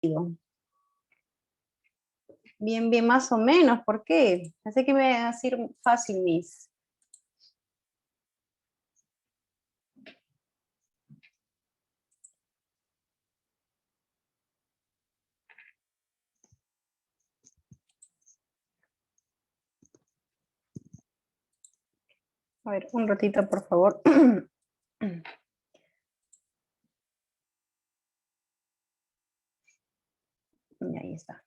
rápido. Bien, bien, más o menos. ¿Por qué? Así que me va a decir fácil, Miss. A ver, un ratito, por favor. Y ahí está.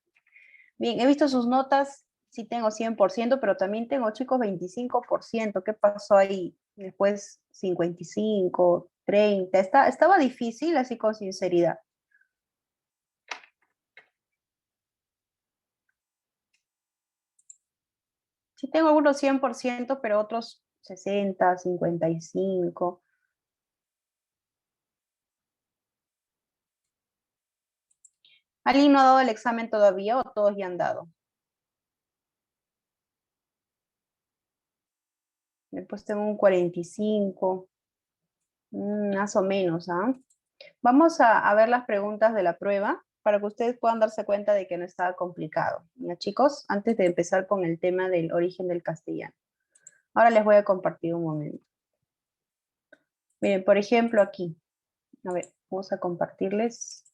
Bien, he visto sus notas, sí tengo 100%, pero también tengo, chicos, 25%. ¿Qué pasó ahí? Después 55, 30. Estaba difícil, así con sinceridad. Sí tengo algunos 100%, pero otros 60, 55. ¿Alguien no ha dado el examen todavía o todos ya han dado? Después tengo un 45, más o menos, ¿ah? Vamos a ver las preguntas de la prueba para que ustedes puedan darse cuenta de que no estaba complicado. Ya, chicos, antes de empezar con el tema del origen del castellano. Ahora les voy a compartir un momento. Miren, por ejemplo, aquí. A ver, vamos a compartirles.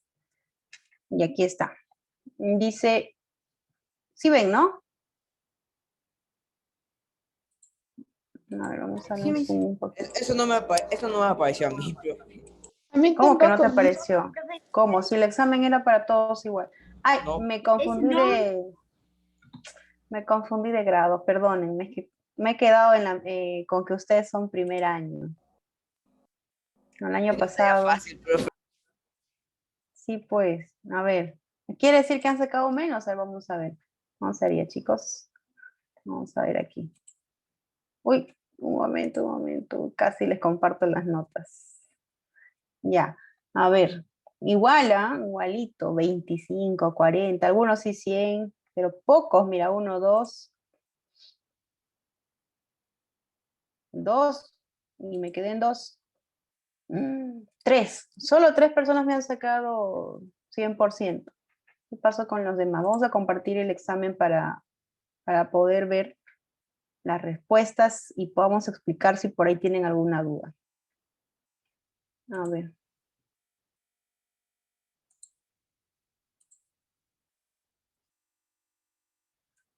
Y aquí está. Dice, ¿sí ven, no? A ver, vamos a Sí, darnos un poquito. eso no me apareció a mí, profe. A mí ¿Cómo que no te tampoco, Miss. pareció? ¿Cómo? Si el examen era para todos igual. Ay, No, me confundí de grado, perdónenme, es que me he quedado con que ustedes son primer año. El año no estaría pasado. fácil, profe. Sí, pues, a ver. ¿Quiere decir que han sacado menos? A ver, vamos a ver. Vamos a ver, chicos. Vamos a ver aquí. Uy, un momento. Casi les comparto las notas. Ya, a ver. Igual, ¿ah? Igualito, 25, 40, algunos sí 100, pero pocos, mira, 1, 2, 2, y me quedé en 2. 3, solo 3 personas me han sacado 100%. ¿Qué pasó con los demás? Vamos a compartir el examen para poder ver las respuestas y podamos explicar si por ahí tienen alguna duda. A ver.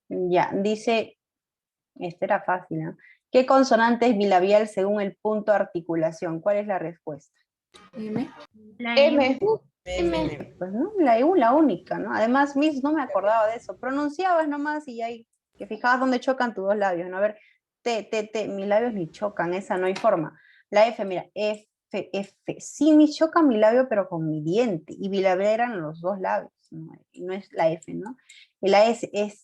Ya, dice, este era fácil, ¿no? ¿Qué consonante es bilabial según el punto de articulación? ¿Cuál es la respuesta? M. La M. Pues no, la EU, la única, ¿no? Además, Miss, no me acordaba de eso. Pronunciabas nomás y ahí, que fijabas dónde chocan tus dos labios, ¿no? A ver, mis labios ni chocan, esa no hay forma. La F, mira, F, F. Sí, me choca mi labio, pero con mi diente. Y bilabial eran los dos labios, ¿no? Y no es la F, ¿no? Y la S es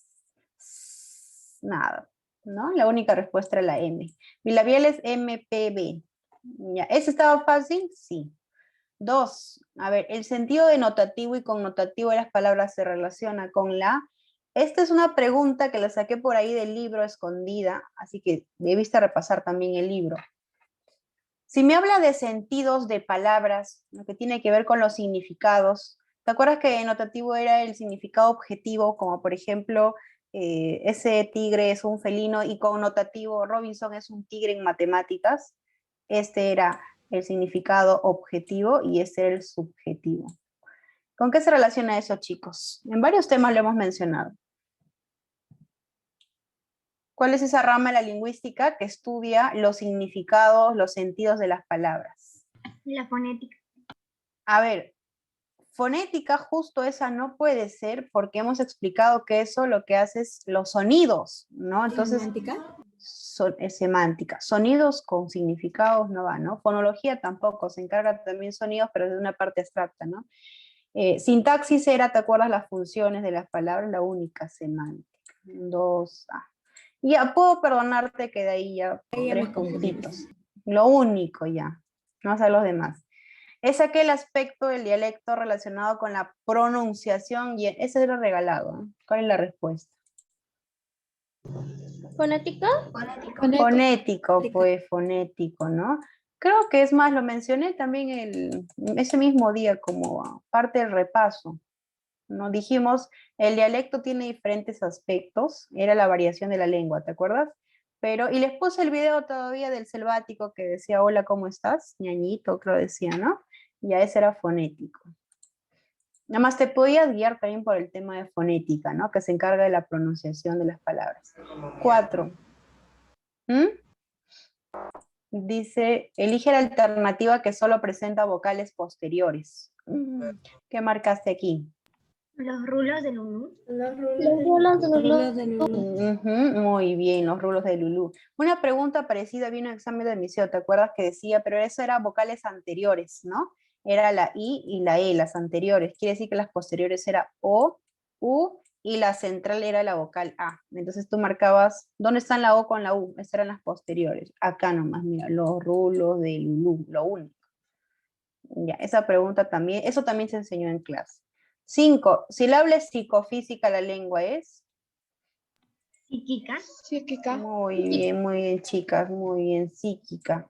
nada, ¿no? La única respuesta era la M. Bilabial es MPB. Ya, ¿ese estaba fácil? Sí. 2, a ver, el sentido denotativo y connotativo de las palabras se relaciona con la. Esta es una pregunta que la saqué por ahí del libro escondida, así que debiste repasar también el libro. Si me habla de sentidos de palabras, lo que tiene que ver con los significados, ¿te acuerdas que denotativo era el significado objetivo, como por ejemplo, ese tigre es un felino, y connotativo, Robinson es un tigre en matemáticas? Este era el significado objetivo y este era el subjetivo. ¿Con qué se relaciona eso, chicos? En varios temas lo hemos mencionado. ¿Cuál es esa rama de la lingüística que estudia los significados, los sentidos de las palabras? La fonética. A ver, fonética justo esa no puede ser porque hemos explicado que eso lo que hace es los sonidos, ¿no? Entonces, ¿Semántica? es semántica. Sonidos con significados no va, ¿no? Fonología tampoco, se encarga también sonidos, pero de una parte abstracta, ¿no? Sintaxis era, ¿te acuerdas las funciones de las palabras? La única semántica. 2A. Ya puedo perdonarte que de ahí ya Ahí ya 3 me confundí. puntitos. Lo único ya, no sé los demás. Es aquel aspecto del dialecto relacionado con la pronunciación y ese era regalado, ¿eh? ¿Cuál es la respuesta? ¿Fonética? Fonético, pues fonético, ¿no? Creo que es más, lo mencioné también ese mismo día como parte del repaso. ¿no? Dijimos, el dialecto tiene diferentes aspectos, era la variación de la lengua, ¿te acuerdas? Pero, y les puse el video todavía del selvático que decía, hola, ¿cómo estás? Ñañito, creo decía, ¿no? Ya ese era fonético. Nada más te podías guiar también por el tema de fonética, ¿no? Que se encarga de la pronunciación de las palabras. 4. Dice, elige la alternativa que solo presenta vocales posteriores. ¿Qué marcaste aquí? Los rulos de Lulú. Los rulos de Lulú. Muy bien, los rulos de Lulú. Una pregunta parecida vino en examen de admisión, ¿te acuerdas que decía? Pero eso era vocales anteriores, ¿no? Era la I y la E, las anteriores. Quiere decir que las posteriores era O, U, y la central era la vocal A. Entonces tú marcabas, ¿dónde están la O con la U? Estas eran las posteriores. Acá nomás, mira, los rulos de Lulú, lo único. Ya, esa pregunta también, eso también se enseñó en clase. 5. Silable psicofísica la lengua es. Psíquica. Psíquica. Muy bien, chicas, muy bien, psíquica.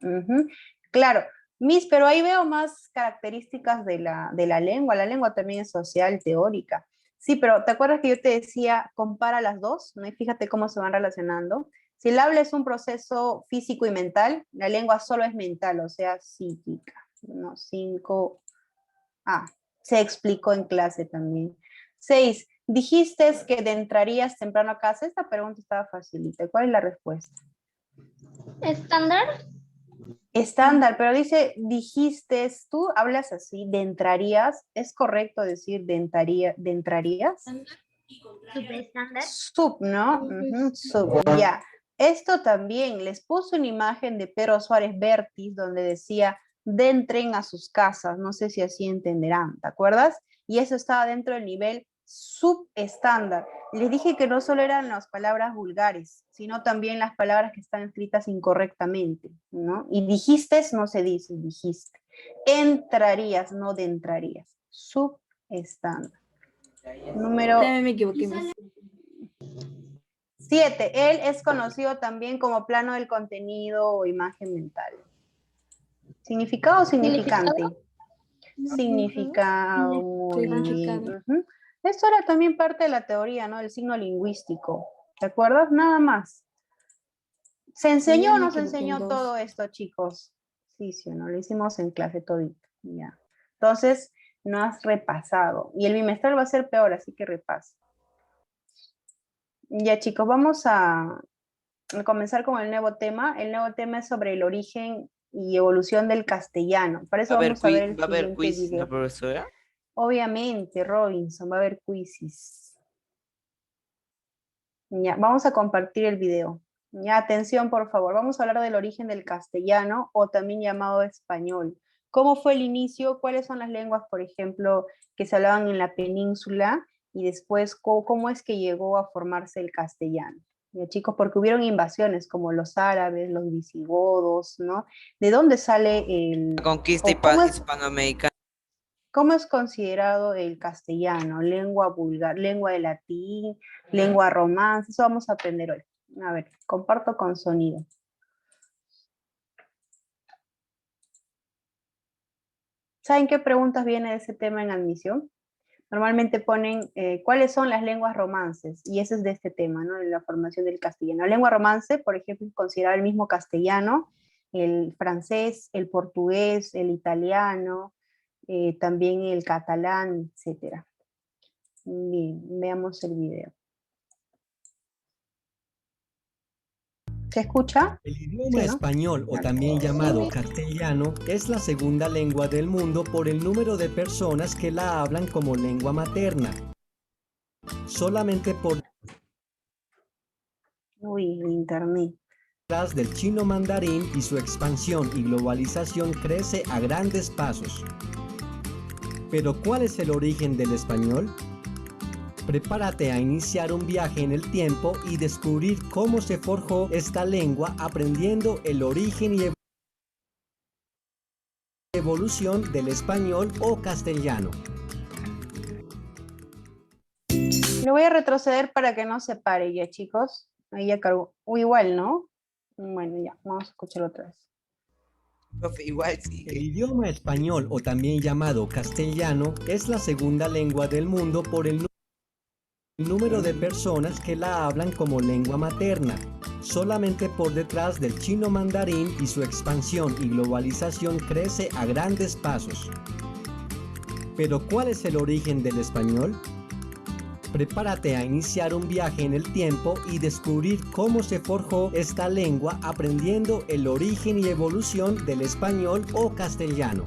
Claro, Miss, pero ahí veo más características de la lengua también es social, teórica. Sí, pero ¿te acuerdas que yo te decía, compara las dos? ¿No? Y fíjate cómo se van relacionando. Silable es un proceso físico y mental, la lengua solo es mental, o sea, psíquica. ¿No? 5A. Se explicó en clase también. 6. Dijiste que entrarías temprano a casa. Esta pregunta estaba facilita. ¿Cuál es la respuesta? Estándar. Estándar, pero dice, dijiste, tú hablas así, de entrarías. ¿Es correcto decir de entrarías? Subestándar. Sub, ¿no? Sub, ya. Esto también, les puse una imagen de Pedro Suárez Vértiz donde decía, entren a sus casas, no sé si así entenderán, ¿te acuerdas? Y eso estaba dentro del nivel subestándar. Les dije que no solo eran las palabras vulgares, sino también las palabras que están escritas incorrectamente, ¿no? Y dijiste no se dice, dijiste. Entrarías, no de entrarías. Subestándar. Número Me equivoqué. 7. Él es conocido también como plano del contenido o imagen mental. ¿Significado o significante? Significado, muy bien. Esto era también parte de la teoría, ¿no? Del signo lingüístico. ¿Te acuerdas? Nada más. ¿Se enseñó o no se enseñó todo esto, chicos? Sí, sí, ¿no? Lo hicimos en clase todito. Ya. Entonces, no has repasado. Y el bimestral va a ser peor, así que repasa. Ya, chicos, vamos a comenzar con el nuevo tema. El nuevo tema es sobre el origen y evolución del castellano. Para eso vamos a ver el ¿Va a haber siguiente quiz, video. la profesora? Obviamente, Robinson, va a haber quizzes. Ya, vamos a compartir el video. Ya, atención, por favor. Vamos a hablar del origen del castellano o también llamado español. ¿Cómo fue el inicio? ¿Cuáles son las lenguas, por ejemplo, que se hablaban en la península? Y después, ¿cómo es que llegó a formarse el castellano? Ya, chicos, porque hubieron invasiones como los árabes, los visigodos, ¿no? ¿De dónde sale el... La conquista hispanoamericana. ¿Cómo es considerado el castellano? Lengua vulgar, lengua de latín, lengua romance. Eso vamos a aprender hoy. A ver, comparto con sonido. ¿Saben qué preguntas viene de ese tema en admisión? Normalmente ponen cuáles son las lenguas romances, y ese es de este tema, ¿no? De la formación del castellano. La lengua romance, por ejemplo, es considerada el mismo castellano, el francés, el portugués, el italiano, también el catalán, etc. Bien, veamos el video. ¿Se escucha? El idioma Sí, ¿no? español, o también llamado castellano, es la segunda lengua del mundo por el número de personas que la hablan como lengua materna. Solamente por Uy, el internet. detrás del chino mandarín, y su expansión y globalización crece a grandes pasos. Pero ¿cuál es el origen del español? Prepárate a iniciar un viaje en el tiempo y descubrir cómo se forjó esta lengua, aprendiendo el origen y evolución del español o castellano. Lo voy a retroceder para que no se pare ya, chicos. Ahí ya cargó. Igual, ¿no? Bueno, ya, vamos a escucharlo otra vez. Profe, igual sí. El idioma español, o también llamado castellano, es la segunda lengua del mundo por el número de personas que la hablan como lengua materna, solamente por detrás del chino mandarín, y su expansión y globalización crece a grandes pasos. Pero ¿cuál es el origen del español? Prepárate a iniciar un viaje en el tiempo y descubrir cómo se forjó esta lengua aprendiendo el origen y evolución del español o castellano.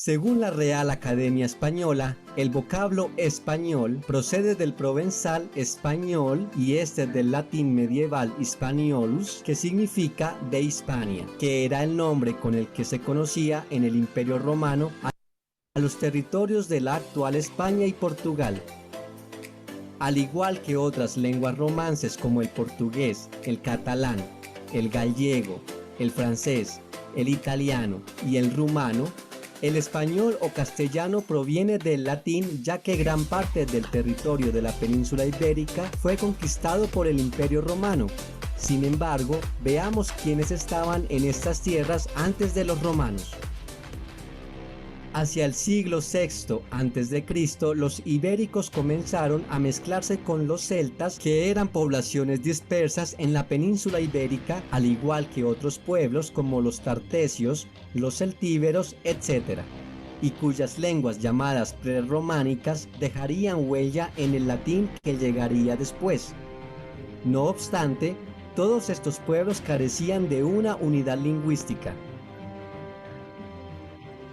Según la Real Academia Española, el vocablo español procede del provenzal español y del latín medieval hispaniolus, que significa de Hispania, que era el nombre con el que se conocía en el Imperio Romano a los territorios de la actual España y Portugal. Al igual que otras lenguas romances como el portugués, el catalán, el gallego, el francés, el italiano y el rumano, el español o castellano proviene del latín, ya que gran parte del territorio de la península ibérica fue conquistado por el Imperio Romano. Sin embargo, veamos quiénes estaban en estas tierras antes de los romanos. Hacia el siglo VI a.C., los ibéricos comenzaron a mezclarse con los celtas, que eran poblaciones dispersas en la península ibérica, al igual que otros pueblos como los tartesios, los celtíberos, etc., y cuyas lenguas llamadas prerrománicas dejarían huella en el latín que llegaría después. No obstante, todos estos pueblos carecían de una unidad lingüística.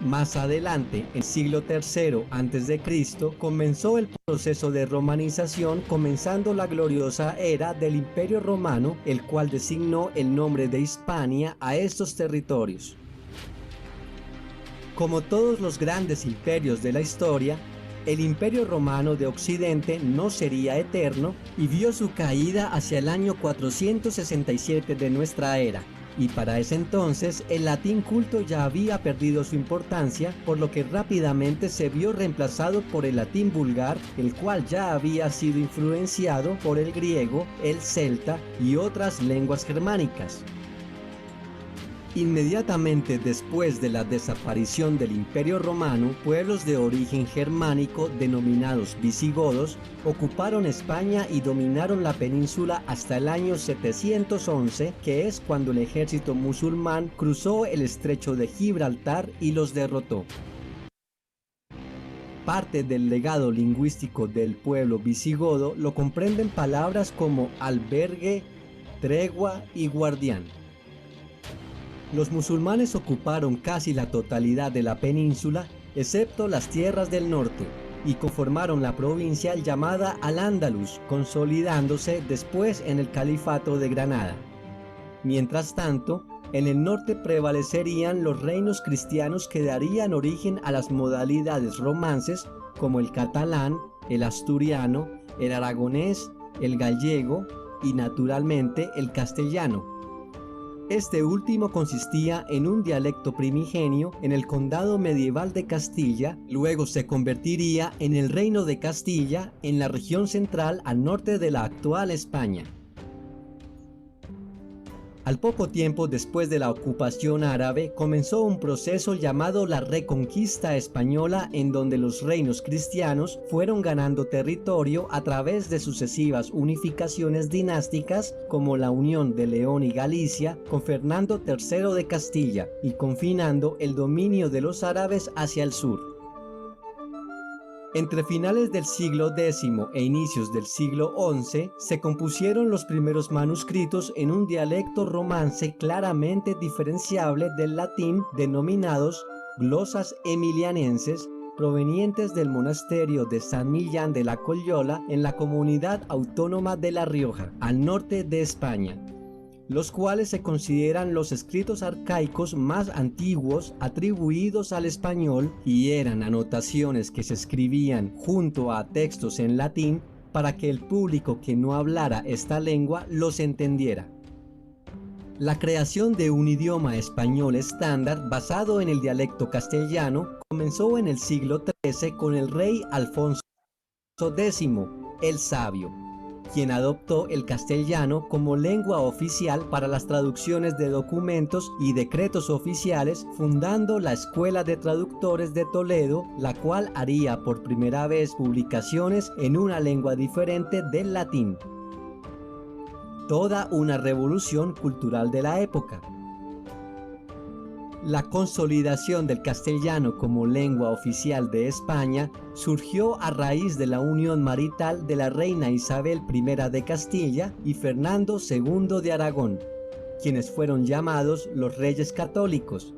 Más adelante, en el siglo III a.C., comenzó el proceso de romanización, comenzando la gloriosa era del Imperio Romano, el cual designó el nombre de Hispania a estos territorios. Como todos los grandes imperios de la historia, el Imperio Romano de Occidente no sería eterno y vio su caída hacia el año 467 de nuestra era. Y para ese entonces el latín culto ya había perdido su importancia, por lo que rápidamente se vio reemplazado por el latín vulgar, el cual ya había sido influenciado por el griego, el celta y otras lenguas germánicas. Inmediatamente después de la desaparición del Imperio Romano, pueblos de origen germánico denominados visigodos ocuparon España y dominaron la península hasta el año 711, que es cuando el ejército musulmán cruzó el estrecho de Gibraltar y los derrotó. Parte del legado lingüístico del pueblo visigodo lo comprenden palabras como albergue, tregua y guardián. Los musulmanes ocuparon casi la totalidad de la península, excepto las tierras del norte, y conformaron la provincia llamada Al-Ándalus, consolidándose después en el Califato de Granada. Mientras tanto, en el norte prevalecerían los reinos cristianos que darían origen a las modalidades romances como el catalán, el asturiano, el aragonés, el gallego y naturalmente el castellano. Este último consistía en un dialecto primigenio en el condado medieval de Castilla, luego se convertiría en el Reino de Castilla en la región central al norte de la actual España. Al poco tiempo después de la ocupación árabe, comenzó un proceso llamado la Reconquista Española, en donde los reinos cristianos fueron ganando territorio a través de sucesivas unificaciones dinásticas, como la unión de León y Galicia con Fernando III de Castilla, y confinando el dominio de los árabes hacia el sur. Entre finales del siglo X e inicios del siglo XI se compusieron los primeros manuscritos en un dialecto romance claramente diferenciable del latín, denominados glosas emilianenses, provenientes del monasterio de San Millán de la Colliola en la comunidad autónoma de La Rioja, al norte de España, los cuales se consideran los escritos arcaicos más antiguos atribuidos al español y eran anotaciones que se escribían junto a textos en latín para que el público que no hablara esta lengua los entendiera. La creación de un idioma español estándar basado en el dialecto castellano comenzó en el siglo XIII con el rey Alfonso X, el Sabio, quien adoptó el castellano como lengua oficial para las traducciones de documentos y decretos oficiales, fundando la Escuela de Traductores de Toledo, la cual haría por primera vez publicaciones en una lengua diferente del latín. Toda una revolución cultural de la época. La consolidación del castellano como lengua oficial de España surgió a raíz de la unión marital de la reina Isabel I de Castilla y Fernando II de Aragón, quienes fueron llamados los Reyes Católicos,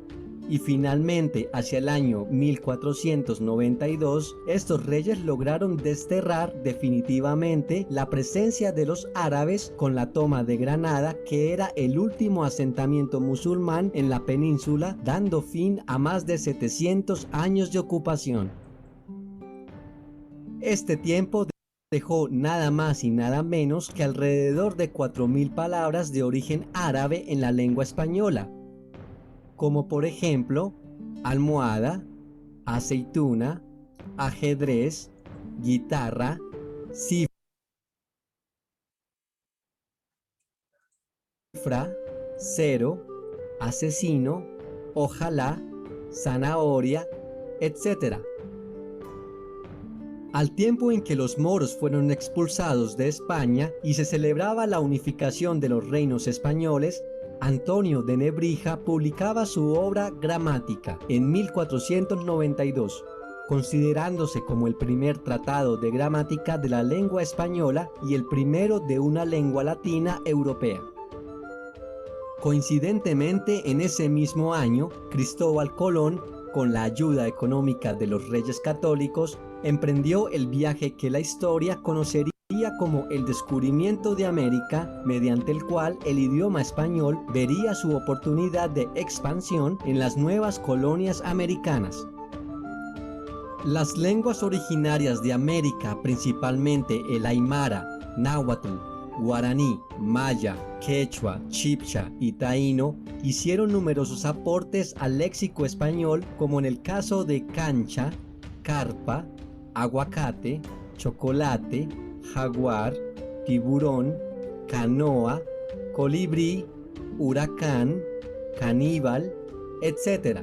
y finalmente hacia el año 1492 estos reyes lograron desterrar definitivamente la presencia de los árabes con la toma de Granada, que era el último asentamiento musulmán en la península, dando fin a más de 700 años de ocupación. Este tiempo dejó nada más y nada menos que alrededor de 4000 palabras de origen árabe en la lengua española, como por ejemplo, almohada, aceituna, ajedrez, guitarra, cifra, cero, asesino, ojalá, zanahoria, etc. Al tiempo en que los moros fueron expulsados de España y se celebraba la unificación de los reinos españoles, Antonio de Nebrija publicaba su obra Gramática en 1492, considerándose como el primer tratado de gramática de la lengua española y el primero de una lengua latina europea. Coincidentemente, en ese mismo año, Cristóbal Colón, con la ayuda económica de los Reyes Católicos, emprendió el viaje que la historia conocería como el descubrimiento de América, mediante el cual el idioma español vería su oportunidad de expansión en las nuevas colonias americanas. Las lenguas originarias de América, principalmente el aymara, náhuatl, guaraní, maya, quechua, chibcha y taíno, hicieron numerosos aportes al léxico español, como en el caso de cancha, carpa, aguacate, chocolate, jaguar, tiburón, canoa, colibrí, huracán, caníbal, etc.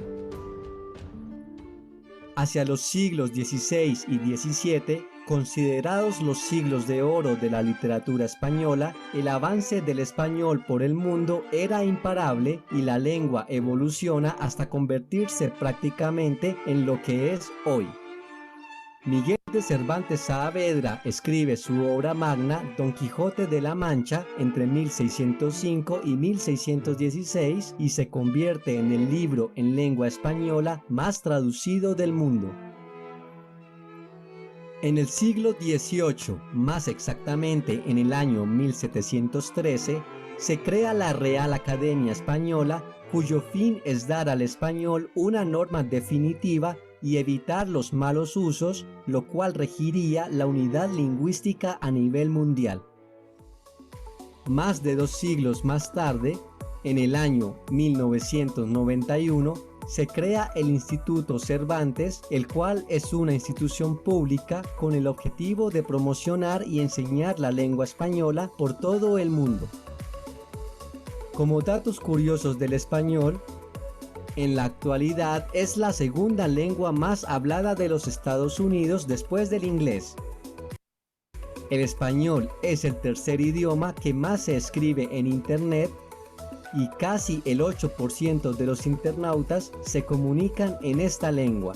Hacia los siglos XVI y XVII, considerados los siglos de oro de la literatura española, el avance del español por el mundo era imparable y la lengua evoluciona hasta convertirse prácticamente en lo que es hoy. Miguel de Cervantes Saavedra escribe su obra magna Don Quijote de la Mancha entre 1605 y 1616 y se convierte en el libro en lengua española más traducido del mundo. En el siglo XVIII, más exactamente en el año 1713, se crea la Real Academia Española, cuyo fin es dar al español una norma definitiva y evitar los malos usos, lo cual regiría la unidad lingüística a nivel mundial. Más de 2 siglos más tarde, en el año 1991, se crea el Instituto Cervantes, el cual es una institución pública con el objetivo de promocionar y enseñar la lengua española por todo el mundo. Como datos curiosos del español, en la actualidad es la segunda lengua más hablada de los Estados Unidos después del inglés. El español es el tercer idioma que más se escribe en Internet y casi el 8% de los internautas se comunican en esta lengua.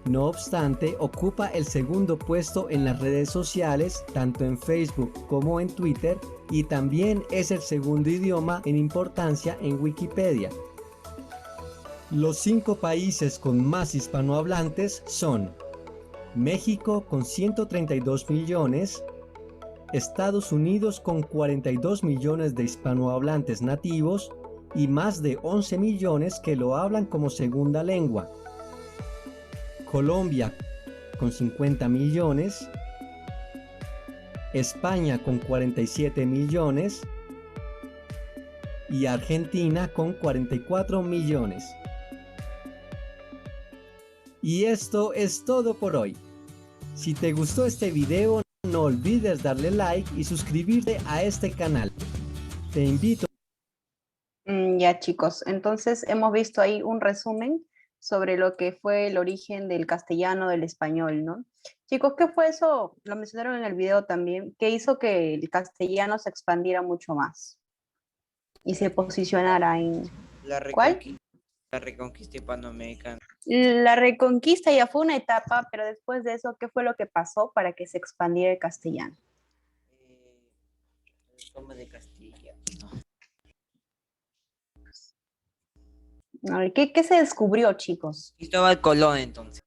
No obstante, ocupa el segundo puesto en las redes sociales, tanto en Facebook como en Twitter, y también es el segundo idioma en importancia en Wikipedia. Los 5 países con más hispanohablantes son México con 132 millones, Estados Unidos con 42 millones de hispanohablantes nativos y más de 11 millones que lo hablan como segunda lengua, Colombia con 50 millones, España con 47 millones y Argentina con 44 millones. Y esto es todo por hoy. Si te gustó este video, no olvides darle like y suscribirte a este canal. Te invito. Ya chicos, entonces hemos visto ahí un resumen sobre lo que fue el origen del castellano, del español, ¿no? Chicos, ¿qué fue eso? Lo mencionaron en el video también, que hizo que el castellano se expandiera mucho más y se posicionara en... ¿Cuál? La reconquista hispanoamericana. La reconquista ya fue una etapa, pero después de eso, ¿qué fue lo que pasó para que se expandiera el castellano? El toma de Castilla. A ver, ¿qué se descubrió, chicos? Cristóbal Colón, entonces.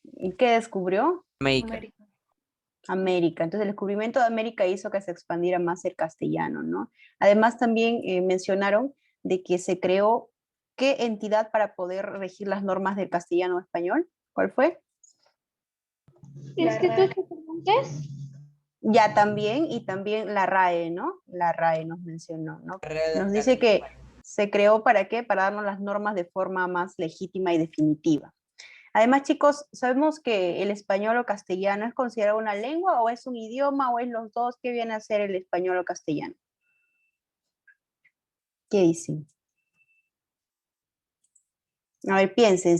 ¿Y qué descubrió? América. América. Entonces el descubrimiento de América hizo que se expandiera más el castellano, ¿no? Además también mencionaron de que se creó qué entidad para poder regir las normas del castellano español. ¿Cuál fue? ¿Instituto Cervantes? Ya también, y también la RAE, ¿no? La RAE nos mencionó, ¿no? Nos dice que se creó ¿para qué? Para darnos las normas de forma más legítima y definitiva. Además, chicos, sabemos que el español o castellano es considerado una lengua o es un idioma o es los dos. ¿Qué viene a ser el español o castellano? ¿Qué dicen? A ver, piensen,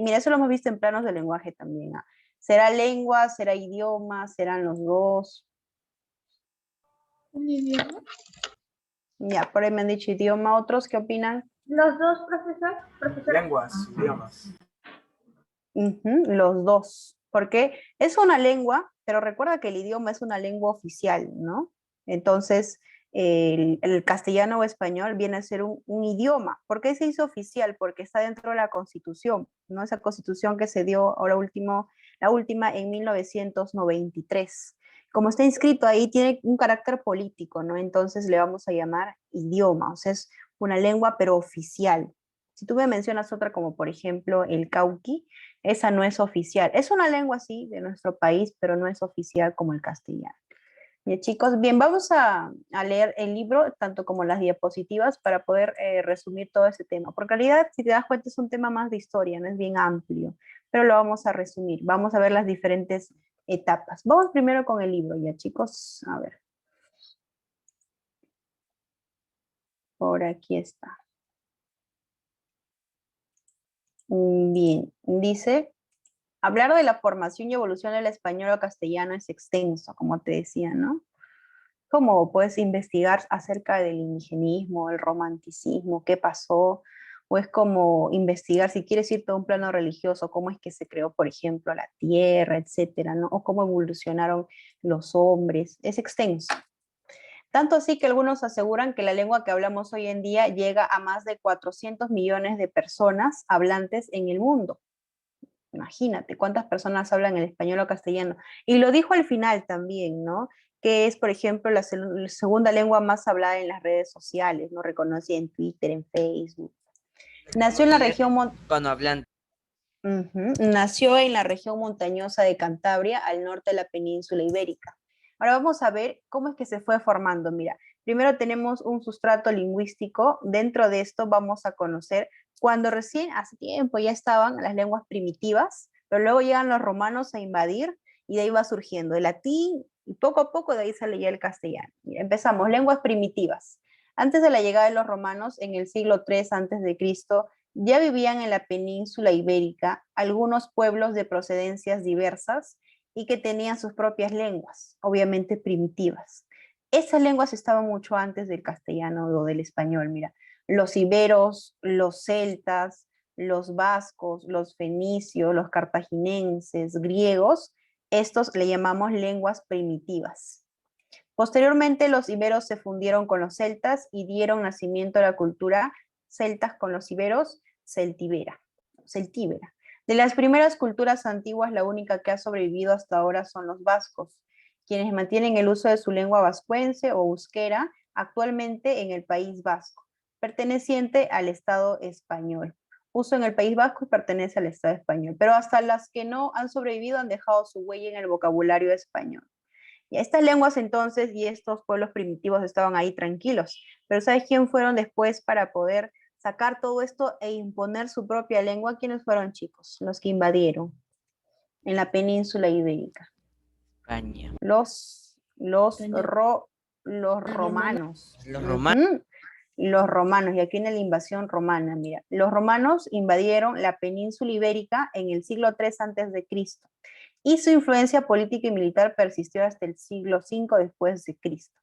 mira, eso lo hemos visto en planos de lenguaje también. ¿Ah? ¿Será lengua? ¿Será idioma? ¿Serán los dos? ¿Un idioma? Ya, por ahí me han dicho idioma. ¿Otros qué opinan? Los dos, profesor. Lenguas, idiomas. Los dos, porque es una lengua, pero recuerda que el idioma es una lengua oficial, ¿no? Entonces, el castellano o español viene a ser un idioma. ¿Por qué se hizo oficial? Porque está dentro de la Constitución, ¿no? Esa Constitución que se dio la última en 1993. Como está inscrito ahí, tiene un carácter político, ¿no? Entonces le vamos a llamar idioma, o sea, es una lengua, pero oficial. Si tú me mencionas otra como, por ejemplo, el cauqui, esa no es oficial. Es una lengua, sí, de nuestro país, pero no es oficial como el castellano. Bien, chicos, bien, vamos a leer el libro, tanto como las diapositivas, para poder resumir todo ese tema. Porque en realidad, si te das cuenta, es un tema más de historia, no es bien amplio, pero lo vamos a resumir. Vamos a ver las diferentes etapas. Vamos primero con el libro, ya, chicos. A ver. Por aquí está. Bien, dice, hablar de la formación y evolución del español o castellano es extenso, como te decía, ¿no? Como puedes investigar acerca del indigenismo, el romanticismo, qué pasó, o es como investigar, si quieres irte a un plano religioso, cómo es que se creó, por ejemplo, la tierra, etcétera, ¿no? O cómo evolucionaron los hombres, es extenso. Tanto así que algunos aseguran que la lengua que hablamos hoy en día llega a más de 400 millones de personas hablantes en el mundo. Imagínate cuántas personas hablan el español o castellano. Y lo dijo al final también, ¿no? Que es, por ejemplo, la segunda lengua más hablada en las redes sociales, ¿no? Reconocida en Twitter, en Facebook. Nació en la región Nació en la región montañosa de Cantabria, al norte de la península ibérica. Ahora vamos a ver cómo es que se fue formando. Mira, primero tenemos un sustrato lingüístico. Dentro de esto vamos a conocer cuando recién hace tiempo ya estaban las lenguas primitivas, pero luego llegan los romanos a invadir y de ahí va surgiendo el latín y poco a poco de ahí sale ya el castellano. Mira, empezamos, lenguas primitivas. Antes de la llegada de los romanos, en el siglo III a.C., ya vivían en la península ibérica algunos pueblos de procedencias diversas y que tenían sus propias lenguas, obviamente primitivas. Esas lenguas estaban mucho antes del castellano o del español, mira. Los iberos, los celtas, los vascos, los fenicios, los cartaginenses, griegos, estos le llamamos lenguas primitivas. Posteriormente, los iberos se fundieron con los celtas y dieron nacimiento a la cultura celtas con los iberos, celtíbera. De las primeras culturas antiguas, la única que ha sobrevivido hasta ahora son los vascos, quienes mantienen el uso de su lengua vascuense o euskera actualmente en el País Vasco, perteneciente al Estado español. Uso en el País Vasco y pertenece al Estado español, pero hasta las que no han sobrevivido han dejado su huella en el vocabulario español. Y estas lenguas entonces y estos pueblos primitivos estaban ahí tranquilos, pero ¿sabes quién fueron después para poder sacar todo esto e imponer su propia lengua? ¿Quiénes fueron, chicos? Los que invadieron. en la península ibérica? España. Los España. los romanos. Los romanos. Ujú. Los romanos, y aquí en la invasión romana, mira, los romanos invadieron la península ibérica en el siglo III antes de Cristo, y su influencia política y militar persistió hasta el siglo V después de Cristo.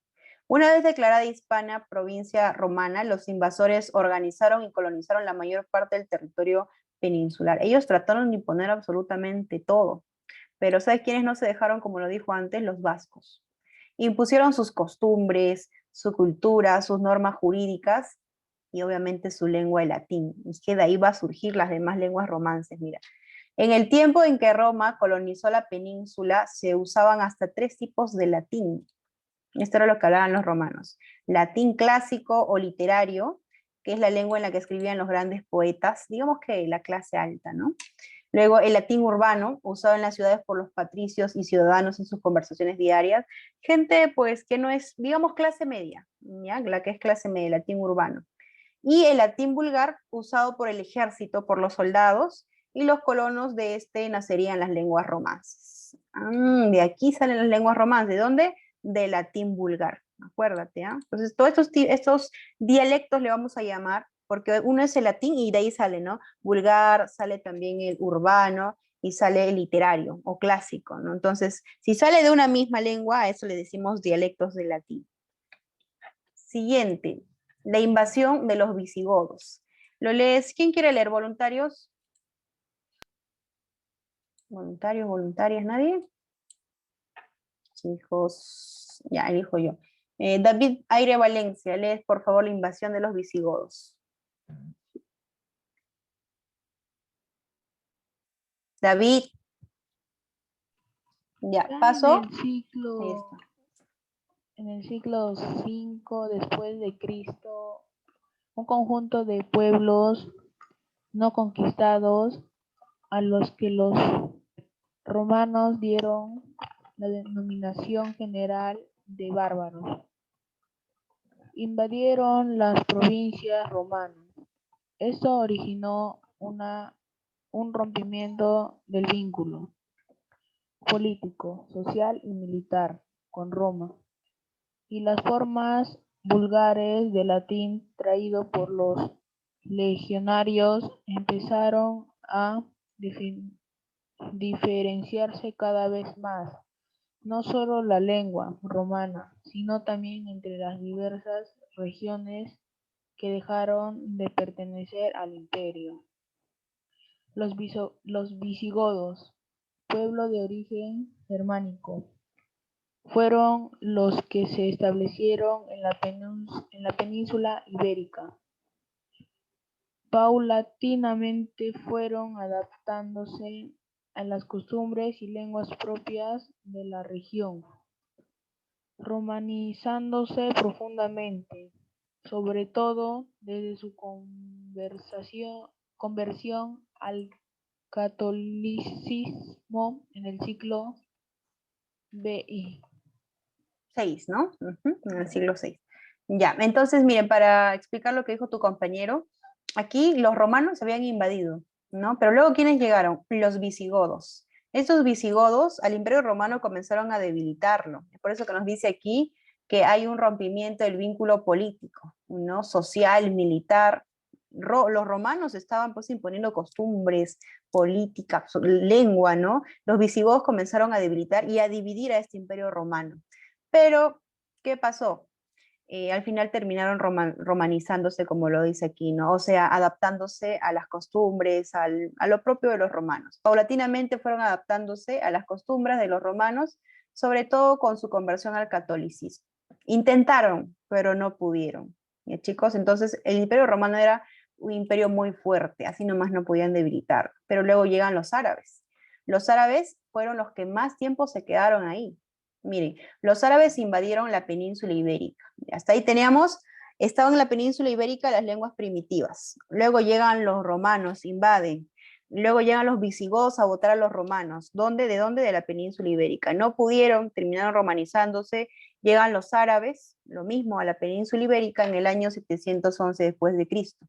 Una vez declarada hispana provincia romana, los invasores organizaron y colonizaron la mayor parte del territorio peninsular. Ellos trataron de imponer absolutamente todo, pero ¿sabes quiénes no se dejaron, como lo dijo antes? Los vascos. Impusieron sus costumbres, su cultura, sus normas jurídicas y obviamente su lengua, el latín. Y que de ahí va a surgir las demás lenguas romances. Mira, en el tiempo en que Roma colonizó la península, se usaban hasta 3 tipos de latín. Esto era lo que hablaban los romanos. Latín clásico o literario, que es la lengua en la que escribían los grandes poetas, digamos que la clase alta, ¿no? Luego el latín urbano, usado en las ciudades por los patricios y ciudadanos en sus conversaciones diarias. Gente, pues, que no es, digamos, clase media, ¿ya? La que es clase media, latín urbano. Y el latín vulgar, usado por el ejército, por los soldados, y los colonos de este nacerían las lenguas romances. De aquí salen las lenguas romances. ¿De dónde? Del latín vulgar. Acuérdate, ¿ah? Entonces, todos estos dialectos le vamos a llamar, porque uno es el latín y de ahí sale, ¿no? Vulgar, sale también el urbano y sale el literario o clásico, ¿no? Entonces, si sale de una misma lengua, a eso le decimos dialectos del latín. Siguiente, la invasión de los visigodos. ¿Lo lees? ¿Quién quiere leer? ¿Voluntarios? ¿Voluntarios, voluntarias? ¿Nadie? Chicos, ya elijo yo. David Aire Valencia, lees por favor la invasión de los visigodos. David. Ya, paso. Ahí está. En el siglo V después de Cristo, un conjunto de pueblos no conquistados a los que los romanos dieron la denominación general de bárbaros, invadieron las provincias romanas. Esto originó un rompimiento del vínculo político, social y militar con Roma, y las formas vulgares de latín traído por los legionarios empezaron a diferenciarse cada vez más, no solo la lengua romana, sino también entre las diversas regiones que dejaron de pertenecer al imperio. Los visigodos, pueblo de origen germánico, fueron los que se establecieron en la península ibérica. Paulatinamente fueron adaptándose a las costumbres y lenguas propias de la región, romanizándose profundamente, sobre todo desde su conversión al catolicismo en el siglo VI. 6, ¿no? En el siglo VI. Ya, entonces miren, para explicar lo que dijo tu compañero, aquí los romanos habían invadido, ¿no? Pero luego, ¿quiénes llegaron? Los visigodos. Estos visigodos al Imperio Romano comenzaron a debilitarlo. Es por eso que nos dice aquí que hay un rompimiento del vínculo político, ¿no? Social, militar. Los romanos estaban pues imponiendo costumbres, política, lengua, ¿no? Los visigodos comenzaron a debilitar y a dividir a este Imperio Romano. Pero, ¿qué pasó? Al final terminaron romanizándose, como lo dice aquí, ¿no? O sea, adaptándose a las costumbres, a lo propio de los romanos. Paulatinamente fueron adaptándose a las costumbres de los romanos, sobre todo con su conversión al catolicismo. Intentaron, pero no pudieron. Chicos, entonces el Imperio Romano era un imperio muy fuerte, así nomás no podían debilitar. Pero luego llegan los árabes. Los árabes fueron los que más tiempo se quedaron ahí. Miren, los árabes invadieron la península ibérica. Hasta ahí estaban en la península ibérica las lenguas primitivas. Luego llegan los romanos, invaden. Luego llegan los visigodos a votar a los romanos. ¿Dónde? ¿De dónde? De la península ibérica. No pudieron, terminaron romanizándose. Llegan los árabes, lo mismo, a la península ibérica en el año 711 después de Cristo.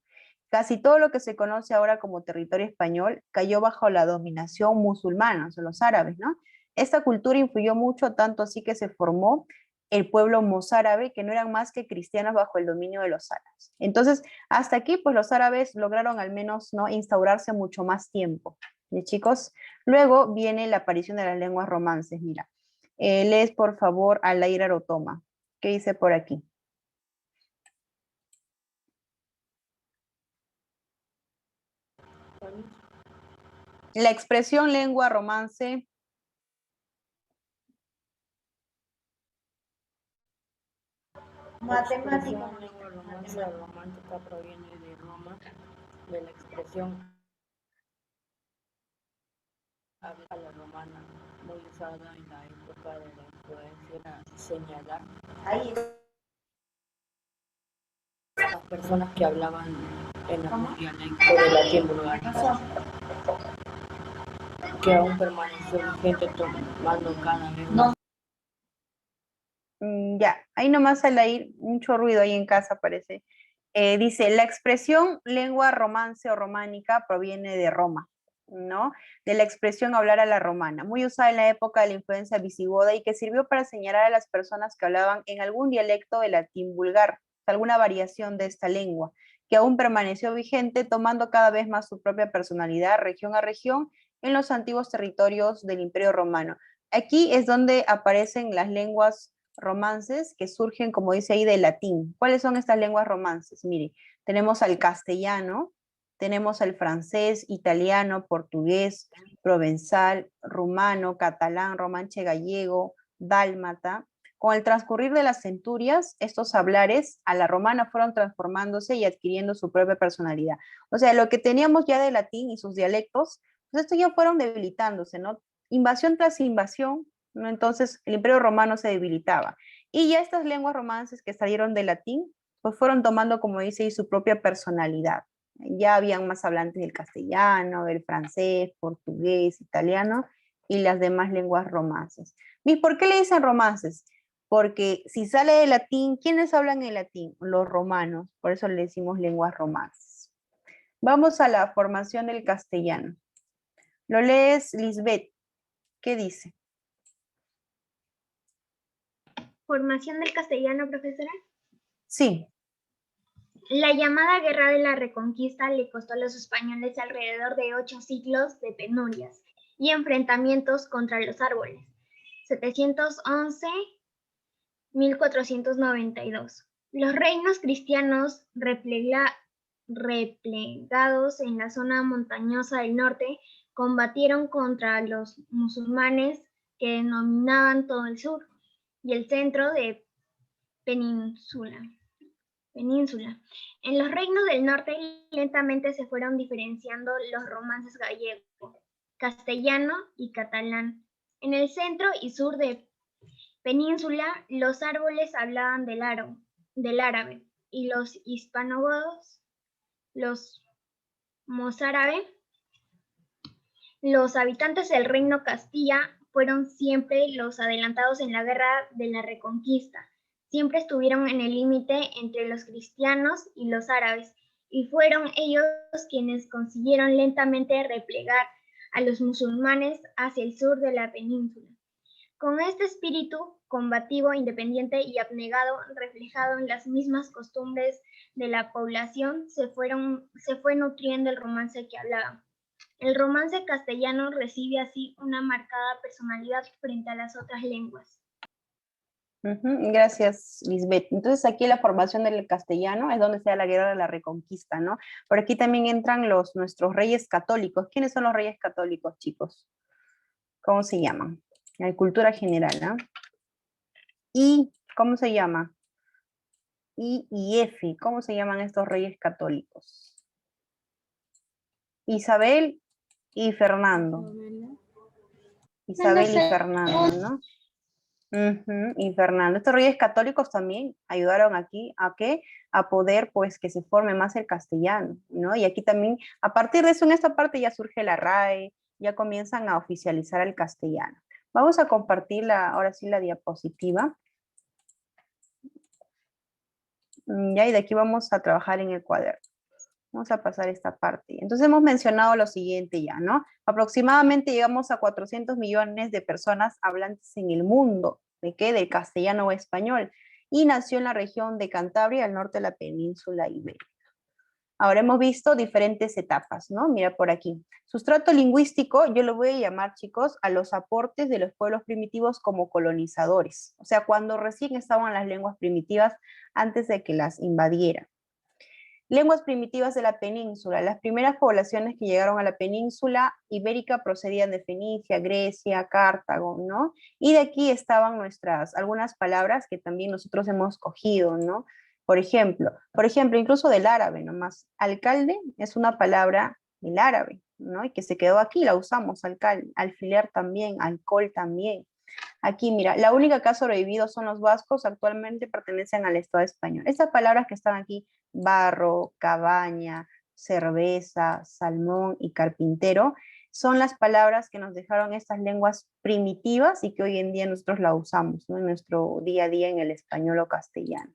Casi todo lo que se conoce ahora como territorio español cayó bajo la dominación musulmana, o sea, los árabes, ¿no? Esta cultura influyó mucho, tanto así que se formó el pueblo mozárabe, que no eran más que cristianos bajo el dominio de los árabes. Entonces, hasta aquí, pues los árabes lograron al menos, ¿no?, instaurarse mucho más tiempo. ¿Sí, chicos? Luego viene la aparición de las lenguas romances. Mira, lees por favor a Laira Rotoma. ¿Qué dice por aquí? La expresión lengua romance. Matemática. La lengua romántica proviene de Roma, de la expresión habla a la romana, muy usada en la época de la influencia, señalar las personas que hablaban en el dialecto de latín vulgarizado, que aún permaneció vigente tomando cada vez más. Ya, ahí nomás al ir mucho ruido ahí en casa parece. Dice, la expresión lengua romance o románica proviene de Roma, ¿no? De la expresión hablar a la romana, muy usada en la época de la influencia visigoda y que sirvió para señalar a las personas que hablaban en algún dialecto de latín vulgar, alguna variación de esta lengua, que aún permaneció vigente, tomando cada vez más su propia personalidad, región a región, en los antiguos territorios del Imperio Romano. Aquí es donde aparecen las lenguas romances que surgen, como dice ahí, del latín. ¿Cuáles son estas lenguas romances? Mire, tenemos al castellano, tenemos al francés, italiano, portugués, provenzal, rumano, catalán, romanche gallego, dálmata. Con el transcurrir de las centurias, estos hablares a la romana fueron transformándose y adquiriendo su propia personalidad. O sea, lo que teníamos ya de latín y sus dialectos, pues estos ya fueron debilitándose, ¿no? Invasión tras invasión, ¿no? Entonces el Imperio Romano se debilitaba. Y ya estas lenguas romances que salieron del latín, pues fueron tomando, como dice, su propia personalidad. Ya habían más hablantes del castellano, del francés, portugués, italiano y las demás lenguas romances. ¿Y por qué le dicen romances? Porque si sale del latín, ¿quiénes hablan el latín? Los romanos, por eso le decimos lenguas romances. Vamos a la formación del castellano. Lo lees, Lisbeth. ¿Qué dice? Formación del castellano, profesora. Sí. La llamada Guerra de la Reconquista le costó a los españoles alrededor de 8 siglos de penurias y enfrentamientos contra los árboles. 711-1492. Los reinos cristianos replegados en la zona montañosa del norte combatieron contra los musulmanes que dominaban todo el sur y el centro de península. En los reinos del norte lentamente se fueron diferenciando los romances gallego, castellano y catalán. En el centro y sur de península, los árboles hablaban del árabe y los hispanogodos, los mozárabe. Los habitantes del reino Castilla fueron siempre los adelantados en la guerra de la Reconquista. Siempre estuvieron en el límite entre los cristianos y los árabes, y fueron ellos quienes consiguieron lentamente replegar a los musulmanes hacia el sur de la península. Con este espíritu combativo, independiente y abnegado, reflejado en las mismas costumbres de la población, se fue nutriendo el romance que hablaban. El romance castellano recibe así una marcada personalidad frente a las otras lenguas. Gracias, Lisbeth. Entonces aquí la formación del castellano es donde se da la guerra de la Reconquista, ¿no? Por aquí también entran nuestros reyes católicos. ¿Quiénes son los reyes católicos, chicos? ¿Cómo se llaman? La cultura general, ¿no? Y, ¿cómo se llama? Y Efi, ¿cómo se llaman estos reyes católicos? Isabel y Fernando. Isabel y Fernando, ¿no? Y Fernando. Estos reyes católicos también ayudaron aquí a qué, a poder pues que se forme más el castellano, ¿no? Y aquí también, a partir de eso, en esta parte ya surge la RAE, ya comienzan a oficializar el castellano. Vamos a compartir ahora sí la diapositiva. Ya, y de aquí vamos a trabajar en el cuaderno. Vamos a pasar esta parte. Entonces hemos mencionado lo siguiente ya, ¿no? Aproximadamente llegamos a 400 millones de personas hablantes en el mundo. ¿De qué? Del castellano o español. Y nació en la región de Cantabria, al norte de la península ibérica. Ahora hemos visto diferentes etapas, ¿no? Mira por aquí. Sustrato lingüístico, yo lo voy a llamar, chicos, a los aportes de los pueblos primitivos como colonizadores. O sea, cuando recién estaban las lenguas primitivas antes de que las invadieran. Lenguas primitivas de la península. Las primeras poblaciones que llegaron a la península ibérica procedían de Fenicia, Grecia, Cartago, ¿no? Y de aquí estaban algunas palabras que también nosotros hemos cogido, ¿no? Por ejemplo, incluso del árabe nomás. Alcalde es una palabra del árabe, ¿no? Y que se quedó aquí, la usamos, alcalde. Alfiler también, alcohol también. Aquí, mira, la única que ha sobrevivido son los vascos, actualmente pertenecen al Estado español. Estas palabras que están aquí, barro, cabaña, cerveza, salmón y carpintero, son las palabras que nos dejaron estas lenguas primitivas y que hoy en día nosotros la usamos, ¿no? En nuestro día a día en el español o castellano.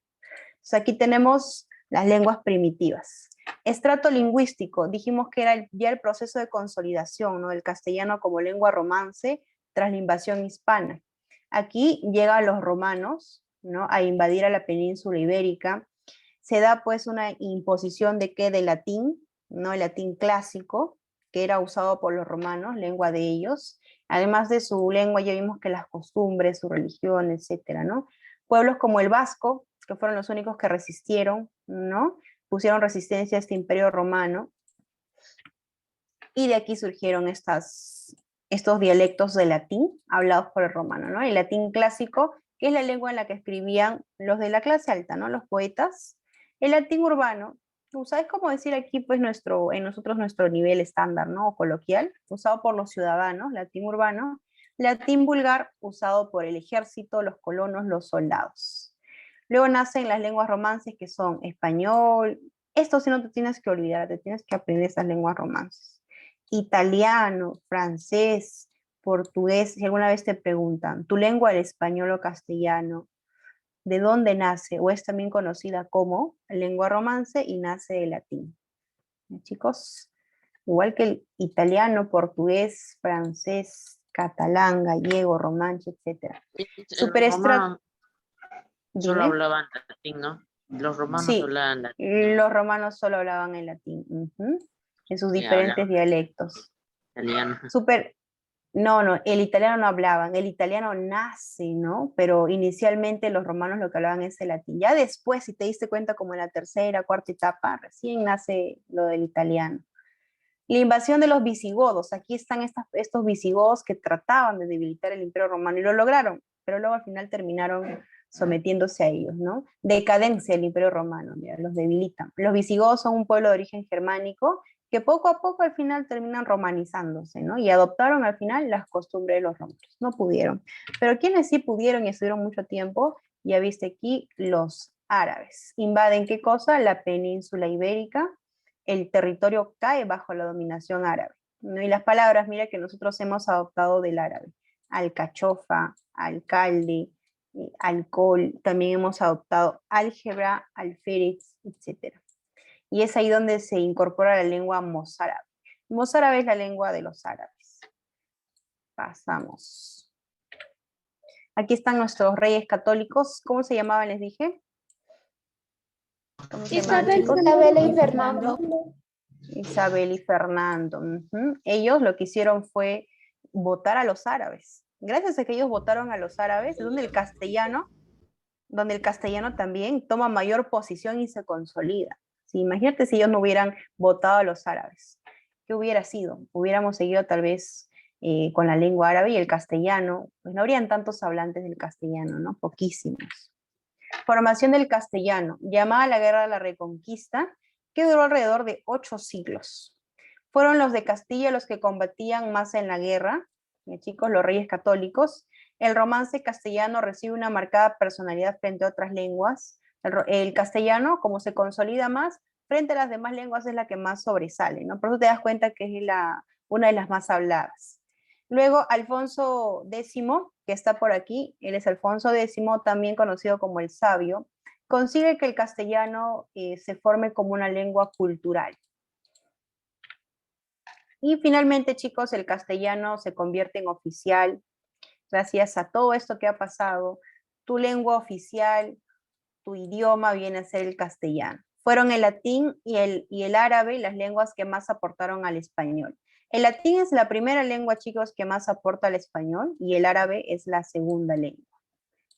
Entonces aquí tenemos las lenguas primitivas. Estrato lingüístico, dijimos que era ya el proceso de consolidación, ¿no? Del castellano como lengua romance tras la invasión hispana. Aquí llegan los romanos, ¿no? A invadir a la península ibérica. Se da pues una imposición de qué, del latín, ¿no? El latín clásico, que era usado por los romanos, lengua de ellos. Además de su lengua, ya vimos que las costumbres, su religión, etcétera, ¿no? Pueblos como el vasco, que fueron los únicos que resistieron, ¿no? Pusieron resistencia a este imperio romano. Y de aquí surgieron estos dialectos de latín hablados por el romano, ¿no? El latín clásico, que es la lengua en la que escribían los de la clase alta, ¿no? Los poetas. El latín urbano, ¿tú sabes cómo decir aquí, pues, en nosotros nuestro nivel estándar, ¿no? O coloquial, usado por los ciudadanos, latín urbano. Latín vulgar, usado por el ejército, los colonos, los soldados. Luego nacen las lenguas romances, que son español. Esto sí no te tienes que olvidar, te tienes que aprender esas lenguas romances. Italiano, francés, portugués. Si alguna vez te preguntan, ¿tu lengua el español o castellano? ¿De dónde nace? O es también conocida como lengua romance y nace del latín. Chicos, igual que el italiano, portugués, francés, catalán, gallego, romanche, etc. Romanos solo Dime. hablaban latín, ¿no? Los romanos Sí, hablaban latín. los romanos solo hablaban el latín, en sus Sí, diferentes hablaban dialectos. italiano. No, el italiano no hablaban, el italiano nace, ¿no? Pero inicialmente los romanos lo que hablaban es el latín. Ya después, si te diste cuenta, como en la tercera, cuarta etapa, recién nace lo del italiano. La invasión de los visigodos, aquí están estos visigodos que trataban de debilitar el imperio romano y lo lograron, pero luego al final terminaron sometiéndose a ellos, ¿no? Decadencia del imperio romano, mira, los debilitan. Los visigodos son un pueblo de origen germánico que poco a poco al final terminan romanizándose, ¿no? Y adoptaron al final las costumbres de los romanos. No pudieron. Pero quienes sí pudieron y estuvieron mucho tiempo, ya viste aquí, los árabes. ¿Invaden qué cosa? La península ibérica. El territorio cae bajo la dominación árabe, ¿no? Y las palabras, mira, que nosotros hemos adoptado del árabe. Alcachofa, alcalde, alcohol, también hemos adoptado álgebra, alférez, etc. Y es ahí donde se incorpora la lengua mozárabe. Mozárabe es la lengua de los árabes. Pasamos. Aquí están nuestros reyes católicos. ¿Cómo se llamaban, les dije? Isabel y Fernando. Isabel y Fernando. Ellos lo que hicieron fue votar a los árabes. Gracias a que ellos votaron a los árabes, donde el castellano también toma mayor posición y se consolida. Sí, imagínate si ellos no hubieran votado a los árabes. ¿Qué hubiera sido? Hubiéramos seguido tal vez con la lengua árabe y el castellano, pues no habrían tantos hablantes del castellano, ¿no? Poquísimos. Formación del castellano, llamada la Guerra de la Reconquista, que duró alrededor de 8 siglos. Fueron los de Castilla los que combatían más en la guerra, chicos, los reyes católicos. El romance castellano recibe una marcada personalidad frente a otras lenguas. El castellano, como se consolida más, frente a las demás lenguas es la que más sobresale, ¿no? Por eso te das cuenta que es una de las más habladas. Luego, Alfonso X, que está por aquí, él es Alfonso X, también conocido como el Sabio. consigue que el castellano se forme como una lengua cultural. Y finalmente, chicos, el castellano se convierte en oficial gracias a todo esto que ha pasado. Tu lengua oficial, tu idioma viene a ser el castellano. Fueron el latín y el árabe las lenguas que más aportaron al español. El latín es la primera lengua, chicos, que más aporta al español y el árabe es la segunda lengua.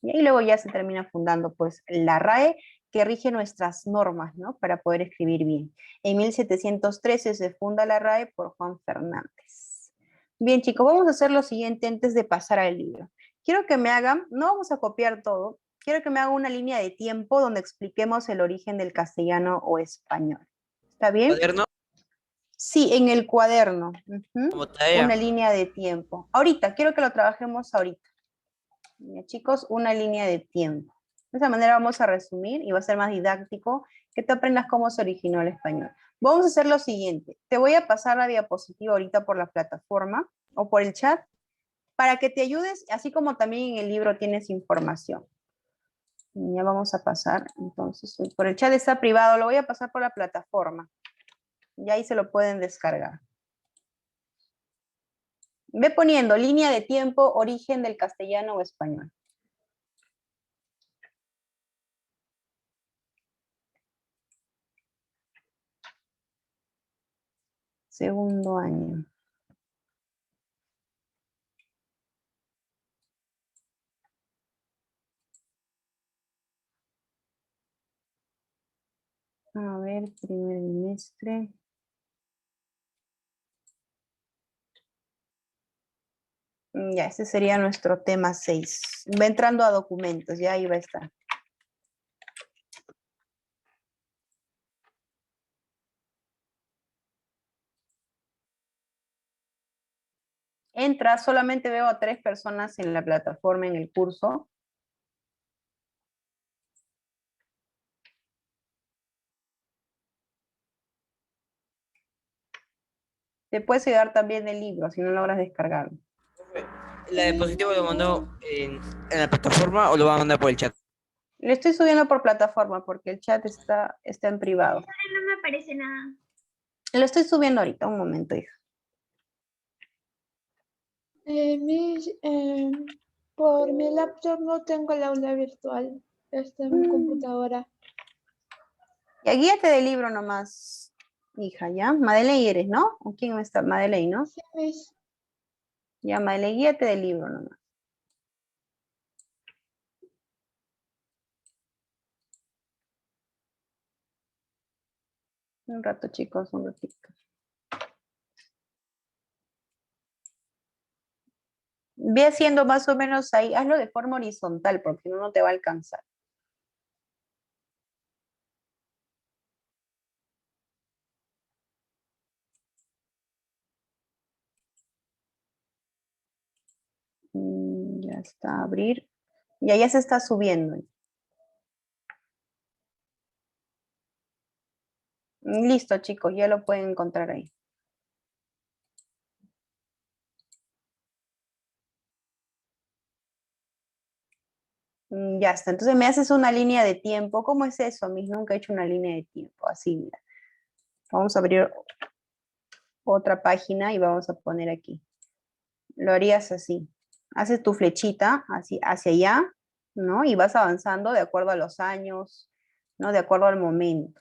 Y ahí luego ya se termina fundando pues la RAE, que rige nuestras normas, ¿no? Para poder escribir bien. En 1713 se funda la RAE por Juan Fernández. Bien, chicos, vamos a hacer lo siguiente antes de pasar al libro. Quiero que me hagan, no vamos a copiar todo, quiero que me hagan una línea de tiempo donde expliquemos el origen del castellano o español. ¿Está bien? ¿Cuaderno? Sí, en el cuaderno. Como tarea. Una línea de tiempo. Ahorita, quiero que lo trabajemos ahorita. Ya, chicos, una línea de tiempo. De esa manera vamos a resumir y va a ser más didáctico que te aprendas cómo se originó el español. Vamos a hacer lo siguiente. Te voy a pasar la diapositiva ahorita por la plataforma o por el chat para que te ayudes, así como también en el libro tienes información. Ya vamos a pasar, entonces, por el chat está privado, lo voy a pasar por la plataforma. Y ahí se lo pueden descargar. Ve poniendo línea de tiempo, origen del castellano o español. Segundo año. A ver, primer bimestre. Ya, ese sería nuestro tema 6. Va entrando a documentos, ya ahí va a estar. Entra, solamente veo a 3 personas en la plataforma en el curso. Te puedes ayudar también el libro, si no logras descargarlo. ¿La diapositiva lo mandó en la plataforma o lo va a mandar por el chat? Le estoy subiendo por plataforma porque el chat está en privado. No me aparece nada. Lo estoy subiendo ahorita, un momento, hija. Por mi laptop no tengo el aula virtual. Está en mi computadora. Ya guíate del libro nomás, hija, ¿ya? Madeleine eres, ¿no? ¿O quién está? Madeleine, ¿no? Sí, Miss. Ya, Madeleine, guíate del libro nomás. Un rato, chicos, un ratito. Ve haciendo más o menos ahí, hazlo de forma horizontal, porque si no, no te va a alcanzar. Ya está, abrir. Y ya se está subiendo. Listo, chicos, ya lo pueden encontrar ahí. Ya está, entonces me haces una línea de tiempo. ¿Cómo es eso, Miss? Nunca he hecho una línea de tiempo. Así, mira. Vamos a abrir otra página y vamos a poner aquí. Lo harías así. Haces tu flechita así hacia allá, ¿no? Y vas avanzando de acuerdo a los años, ¿no? De acuerdo al momento.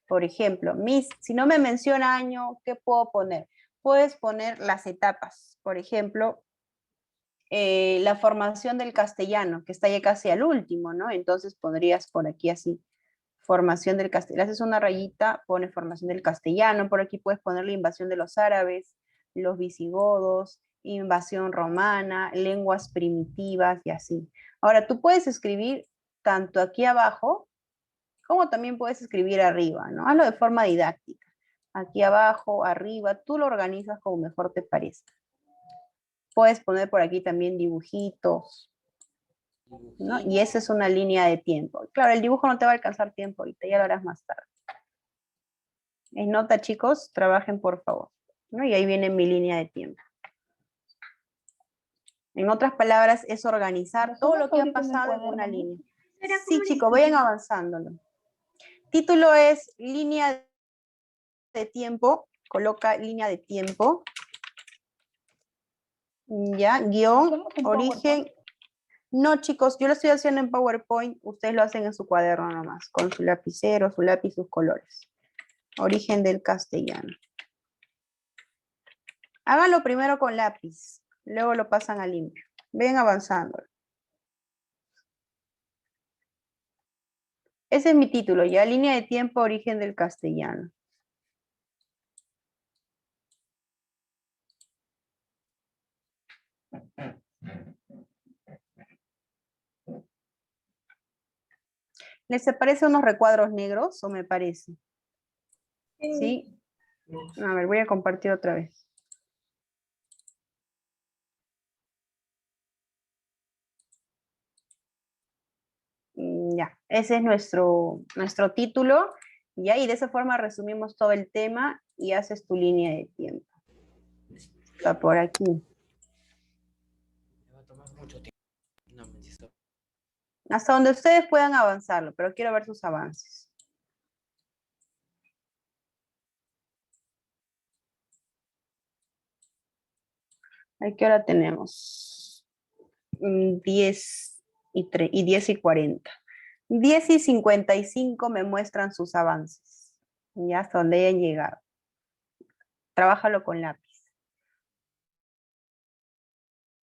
Por ejemplo, Miss, si no me menciona año, ¿qué puedo poner? Puedes poner las etapas. Por ejemplo, la formación del castellano, que está ya casi al último, ¿no? Entonces pondrías por aquí así, formación del castellano. Haces una rayita, pone formación del castellano. Por aquí puedes poner la invasión de los árabes, los visigodos, invasión romana, lenguas primitivas y así. Ahora, tú puedes escribir tanto aquí abajo, como también puedes escribir arriba, ¿no? Hazlo de forma didáctica. Aquí abajo, arriba, tú lo organizas como mejor te parezca. Puedes poner por aquí también dibujitos, ¿no? Y esa es una línea de tiempo. Claro, el dibujo no te va a alcanzar tiempo ahorita, ya lo harás más tarde. En nota, chicos, trabajen por favor, ¿no? Y ahí viene mi línea de tiempo. En otras palabras, es organizar todo lo que ha pasado en una línea. Sí, chicos, vayan avanzándolo. Título es línea de tiempo. Coloca línea de tiempo. Ya, guión, ¿Hacemos en origen. No, chicos, yo lo estoy haciendo en PowerPoint. Ustedes lo hacen en su cuaderno nomás, con su lapicero, su lápiz, sus colores. Origen del castellano. Háganlo primero con lápiz, luego lo pasan a limpio. Ven avanzando. Ese es mi título, ya, línea de tiempo, origen del castellano. ¿Les parece unos recuadros negros o me parece? ¿Sí? A ver, voy a compartir otra vez. Ya, ese es nuestro título. Ya, y de esa forma resumimos todo el tema y haces tu línea de tiempo. Está por aquí. Me va a tomar mucho tiempo. No, me dice. Hasta donde ustedes puedan avanzarlo, pero quiero ver sus avances. ¿A qué hora tenemos? 10 y 10 y 40. 10 y 55 me muestran sus avances. Ya hasta donde hayan llegado. Trabájalo con lápiz.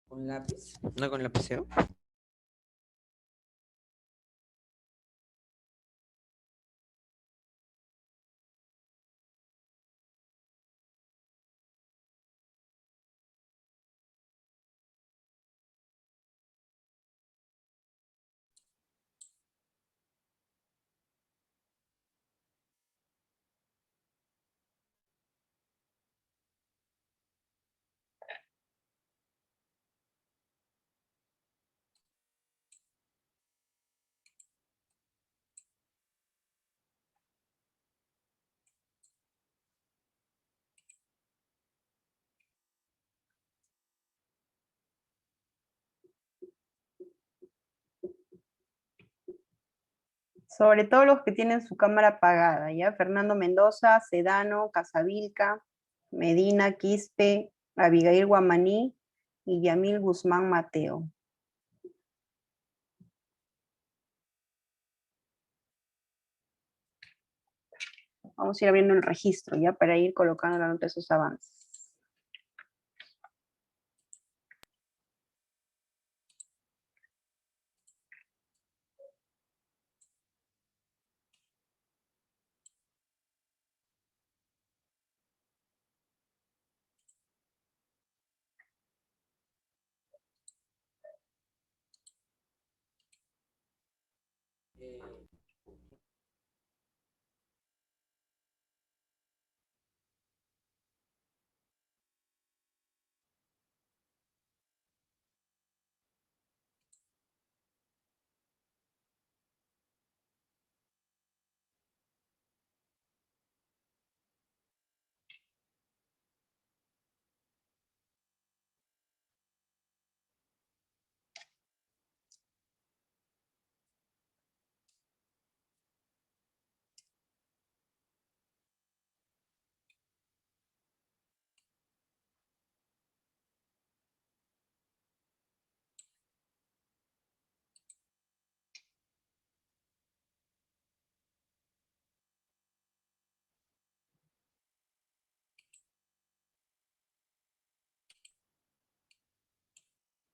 ¿Con lápiz? ¿No con lapicero? Sobre todo los que tienen su cámara apagada, ¿ya? Fernando Mendoza, Sedano, Casavilca, Medina, Quispe, Abigail Guamaní y Yamil Guzmán Mateo. Vamos a ir abriendo el registro, ¿ya? Para ir colocando la nota de sus avances.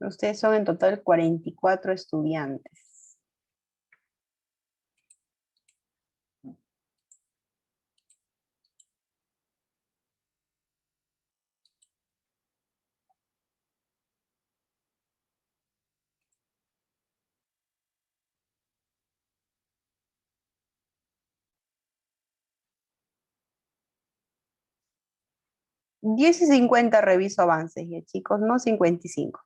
Ustedes son en total 44 estudiantes. Diez y 50 reviso avances, ya chicos, no 55,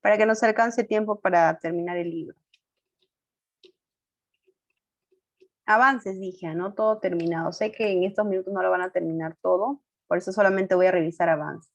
para que nos alcance tiempo para terminar el libro. Avances, dije, no todo terminado. Sé que en estos minutos no lo van a terminar todo, por eso solamente voy a revisar avances.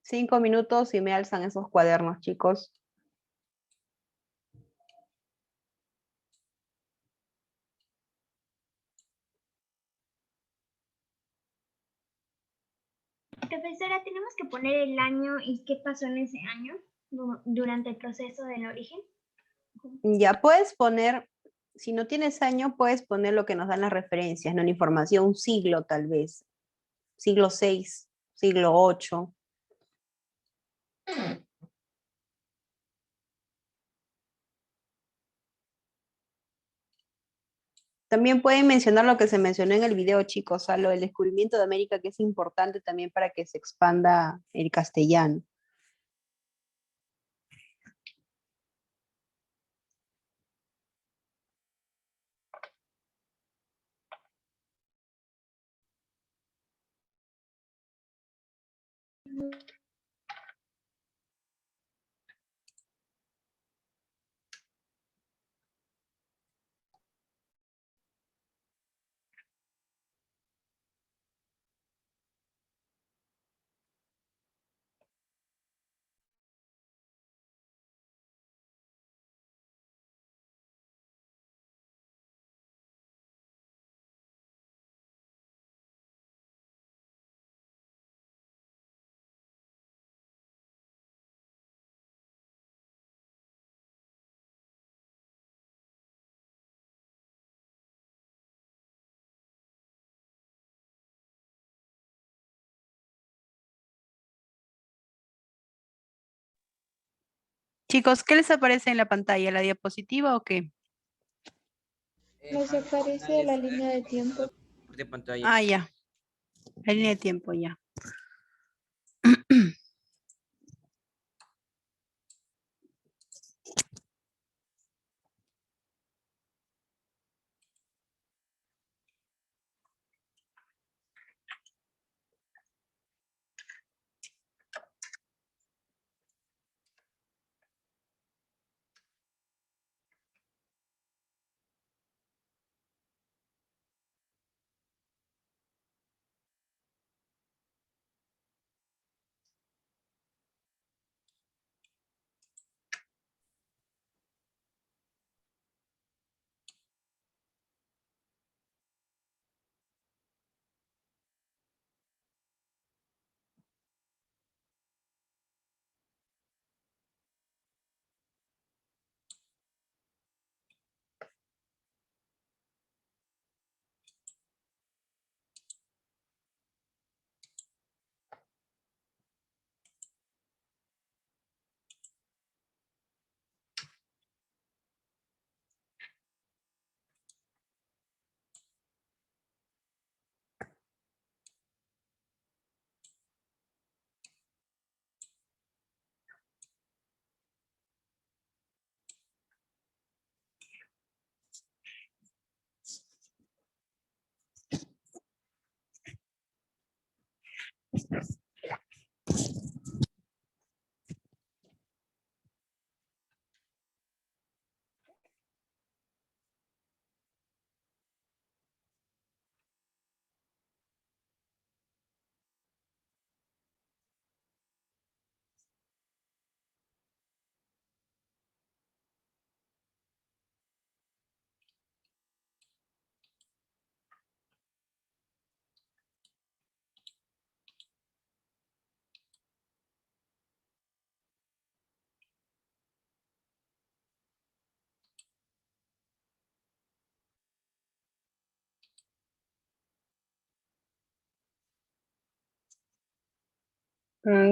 5 minutos y me alzan esos cuadernos, chicos. Profesora, tenemos que poner el año y qué pasó en ese año durante el proceso del origen. Ya puedes poner, si no tienes año, puedes poner lo que nos dan las referencias, ¿no? La información, un siglo tal vez. Siglo VI, siglo VIII. También pueden mencionar lo que se mencionó en el video, chicos, o sea, lo del descubrimiento de América, que es importante también para que se expanda el castellano. Chicos, ¿qué les aparece en la pantalla? ¿La diapositiva o qué? Nos aparece la línea de tiempo. De pantalla. Ah, ya. La línea de tiempo, ya.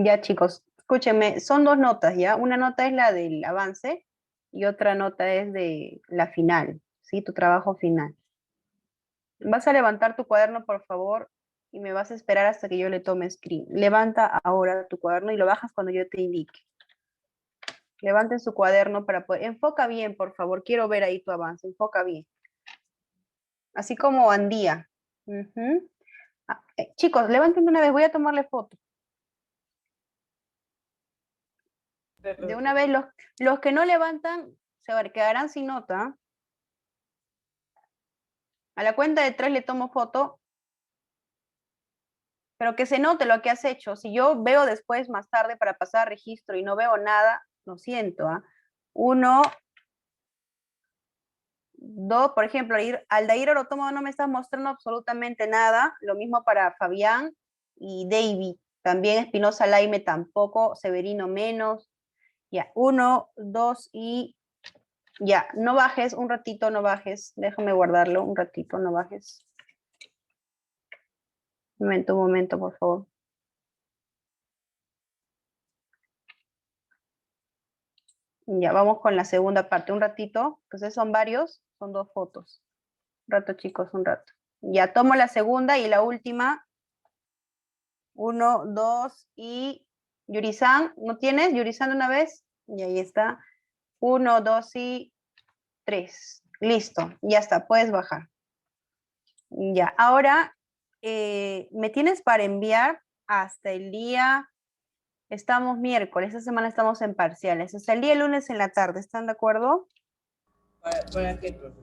Ya, chicos, escúchenme, son 2 notas, ¿ya? Una nota es la del avance y otra nota es de la final, ¿sí? Tu trabajo final. Vas a levantar tu cuaderno, por favor, y me vas a esperar hasta que yo le tome screen. Levanta ahora tu cuaderno y lo bajas cuando yo te indique. Levanten su cuaderno para poder... Enfoca bien, por favor, quiero ver ahí tu avance, enfoca bien. Así como Andía. Ujú. Chicos, levanten de una vez, voy a tomarle foto. De una vez, los que no levantan quedarán sin nota. A la cuenta de 3 le tomo foto. pero que se note lo que has hecho. Si yo veo después, más tarde, para pasar registro y no veo nada, lo siento, ¿ah? 1, 2, por ejemplo, Aldair Orotomo no me estás mostrando absolutamente nada, lo mismo para Fabián y David, también Espinosa Laime tampoco, Severino menos, ya, 1, 2 y ya, no bajes, un ratito no bajes, déjame guardarlo, un ratito no bajes. Un momento, por favor. Ya, vamos con la segunda parte, un ratito, entonces son varios, son 2 fotos. Un rato, chicos, un rato. Ya, tomo la segunda y la última. 1, 2 y... Yuri-san, ¿no tienes? Yuri-san de una vez. Y ahí está. 1, 2 y 3. Listo, ya está, puedes bajar. Ya, ahora me tienes para enviar hasta el día... Estamos miércoles, esta semana estamos en parciales. Hasta el día lunes en la tarde, ¿están de acuerdo? ¿Para qué, profe?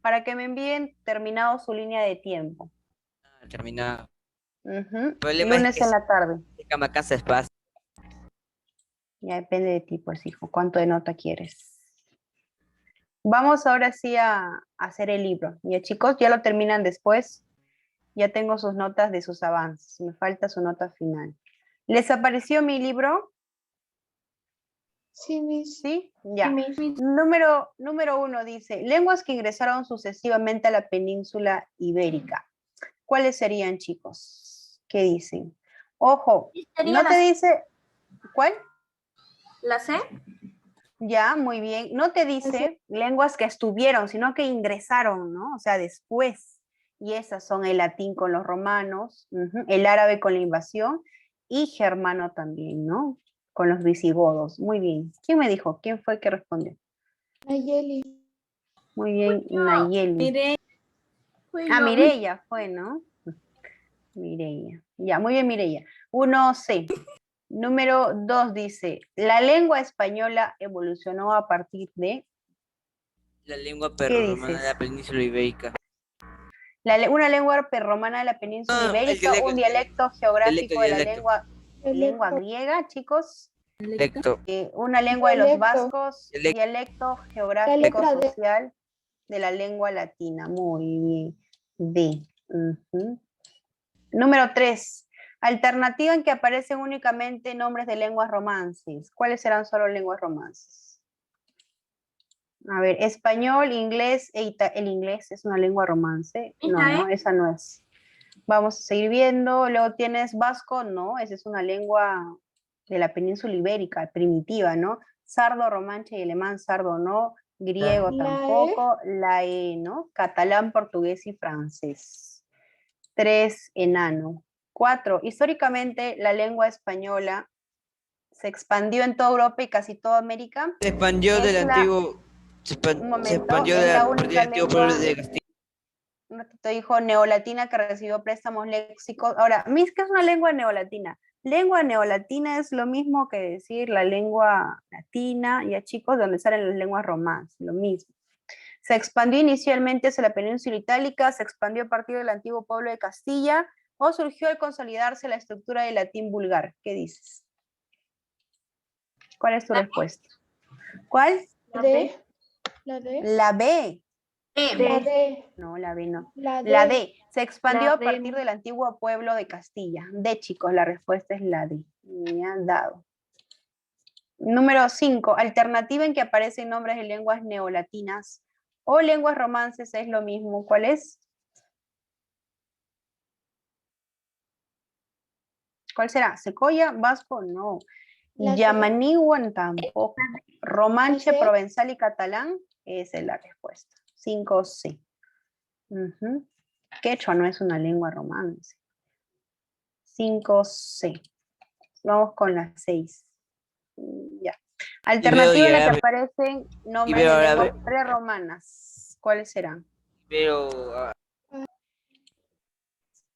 Para que me envíen terminado su línea de tiempo. Terminado. El problema es lunes que en la tarde. Cama casa espacio. Ya depende de ti, pues, hijo. ¿Cuánto de nota quieres? Vamos ahora sí a hacer el libro. Ya, chicos, ya lo terminan después. Ya tengo sus notas de sus avances. Me falta su nota final. ¿Les apareció mi libro? Sí, Miss. ¿Sí? Ya. Número 1 dice, lenguas que ingresaron sucesivamente a la península ibérica. ¿Cuáles serían, chicos? ¿Qué dicen? Ojo, no te dice... ¿Cuál? ¿La C? Ya, muy bien. No te dice lenguas que estuvieron, sino que ingresaron, ¿no? O sea, después. Y esas son el latín con los romanos, el árabe con la invasión y germano también, ¿no? Con los visigodos. Muy bien. ¿Quién me dijo? ¿Quién fue el que respondió? Nayeli. Muy bien, Nayeli. Mireia fue, ¿no? Mireia. Ya, muy bien, Mireia. 1C. Número 2 dice, la lengua española evolucionó a partir de... La lengua prerromana de la península ibérica. Una lengua prerromana de la península ibérica, un dialecto geográfico de la lengua griega, chicos. Una lengua de los vascos, dialecto geográfico social de la lengua latina. Muy bien. D. Número 3. Alternativa en que aparecen únicamente nombres de lenguas romances. ¿Cuáles serán solo lenguas romances? A ver, español, inglés, el inglés es una lengua romance. No, esa no es. Vamos a seguir viendo. Luego tienes vasco, no, esa es una lengua de la península ibérica, primitiva, ¿no? Sardo, romanche y alemán, sardo no. Griego tampoco. La E, ¿no? Catalán, portugués y francés. 3, enano. 4, históricamente la lengua española se expandió en toda Europa y casi toda América. Se expandió del antiguo... Se expandió del antiguo pueblo de Castilla. Un ratito dijo neolatina que recibió préstamos léxicos. Ahora, ¿qué es una lengua neolatina? Lengua neolatina es lo mismo que decir la lengua latina, ya chicos, donde salen las lenguas romanas, lo mismo. Se expandió inicialmente hacia la península itálica, se expandió a partir del antiguo pueblo de Castilla, o surgió al consolidarse la estructura del latín vulgar. ¿Qué dices? ¿Cuál es tu respuesta? ¿Cuál? La D. La D. La B. La D. No, la B no. La D. La D. Se expandió a partir del antiguo pueblo de Castilla. D, chicos, la respuesta es la D. Me han dado. Número 5. Alternativa en que aparecen nombres de lenguas neolatinas o lenguas romances es lo mismo. ¿Cuál es? ¿Cuál será? ¿Secoya? ¿Vasco? No. Yamaniwan tampoco. Romanche, provenzal y catalán. Esa es la respuesta. 5C. Quechua no es una lengua romance. 5C. Vamos con las 6. Ya. Alternativa en la que aparecen nombres de lenguas prerromanas. ¿Cuáles serán?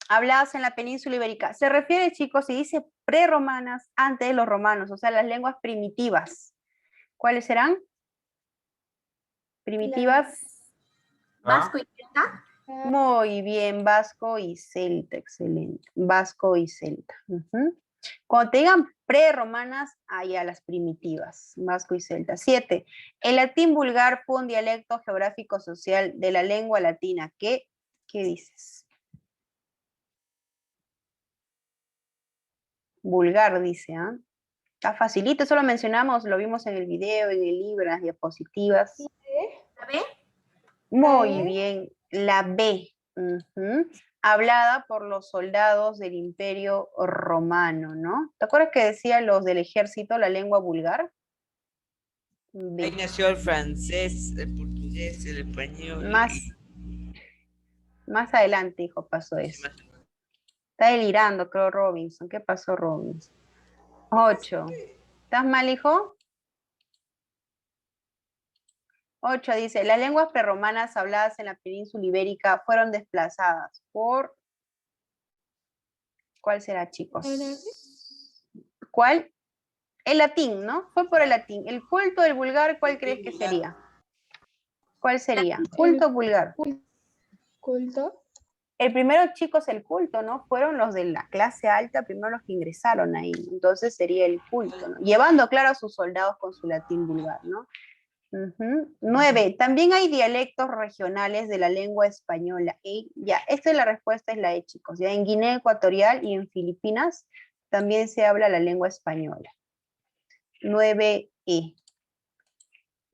Habladas en la península ibérica. Se refiere, chicos, si dice prerromanas, antes de los romanos, o sea, las lenguas primitivas. ¿Cuáles serán? Primitivas. Vasco y celta. Muy bien, vasco y celta, excelente. Vasco y celta. Cuando te digan prerromanas, allá las primitivas, vasco y celta. 7. El latín vulgar fue un dialecto geográfico social de la lengua latina. ¿Qué dices? Vulgar, dice, ¿ah? Está facilito, eso lo mencionamos, lo vimos en el video, en el libro, en las diapositivas. ¿La B? Muy bien, la B. Hablada por los soldados del Imperio Romano, ¿no? ¿Te acuerdas que decía los del ejército la lengua vulgar? B. Ahí nació el francés, el portugués, el español. Más adelante, hijo, pasó eso. Está delirando, creo, Robinson. ¿Qué pasó, Robinson? 8. ¿Estás mal, hijo? 8 dice, las lenguas prerromanas habladas en la península ibérica fueron desplazadas por... ¿Cuál será, chicos? ¿Cuál? El latín, ¿no? Fue por el latín. El culto del vulgar, ¿cuál crees que sería? ¿Cuál sería? Culto vulgar. ¿Culto? El primero, chicos, el culto, ¿no? Fueron los de la clase alta, primero los que ingresaron ahí. Entonces sería el culto, ¿no? Llevando, claro, a sus soldados con su latín vulgar, ¿no? 9. También hay dialectos regionales de la lengua española. Ya, esta es la respuesta, es la E, chicos. Ya en Guinea Ecuatorial y en Filipinas también se habla la lengua española. 9E.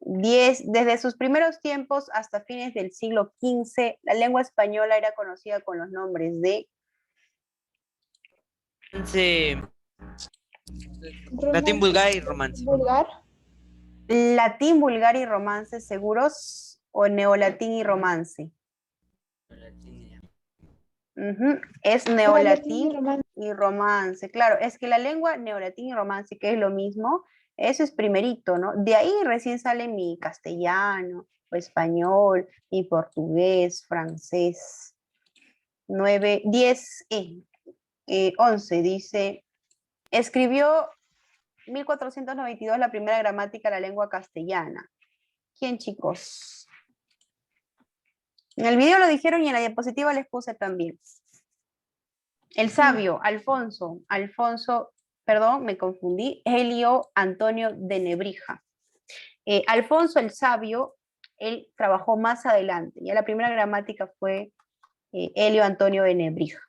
10. Desde sus primeros tiempos hasta fines del siglo XV, la lengua española era conocida con los nombres de... Latín vulgar y romance. ¿Vulgar? Latín, vulgar y romance, ¿seguros? ¿O neolatín y romance? Es neolatín y romance. Claro, es que la lengua neolatín y romance, que es lo mismo, eso es primerito, ¿no? De ahí recién sale mi castellano, o español, mi portugués, francés. 9, 10, 11 dice, escribió 1492 la primera gramática de la lengua castellana. ¿Quién, chicos? En el video lo dijeron y en la diapositiva les puse también. El sabio, Alfonso, perdón, me confundí, Helio Antonio de Nebrija. Alfonso el sabio, él trabajó más adelante, ya la primera gramática fue Helio Antonio de Nebrija.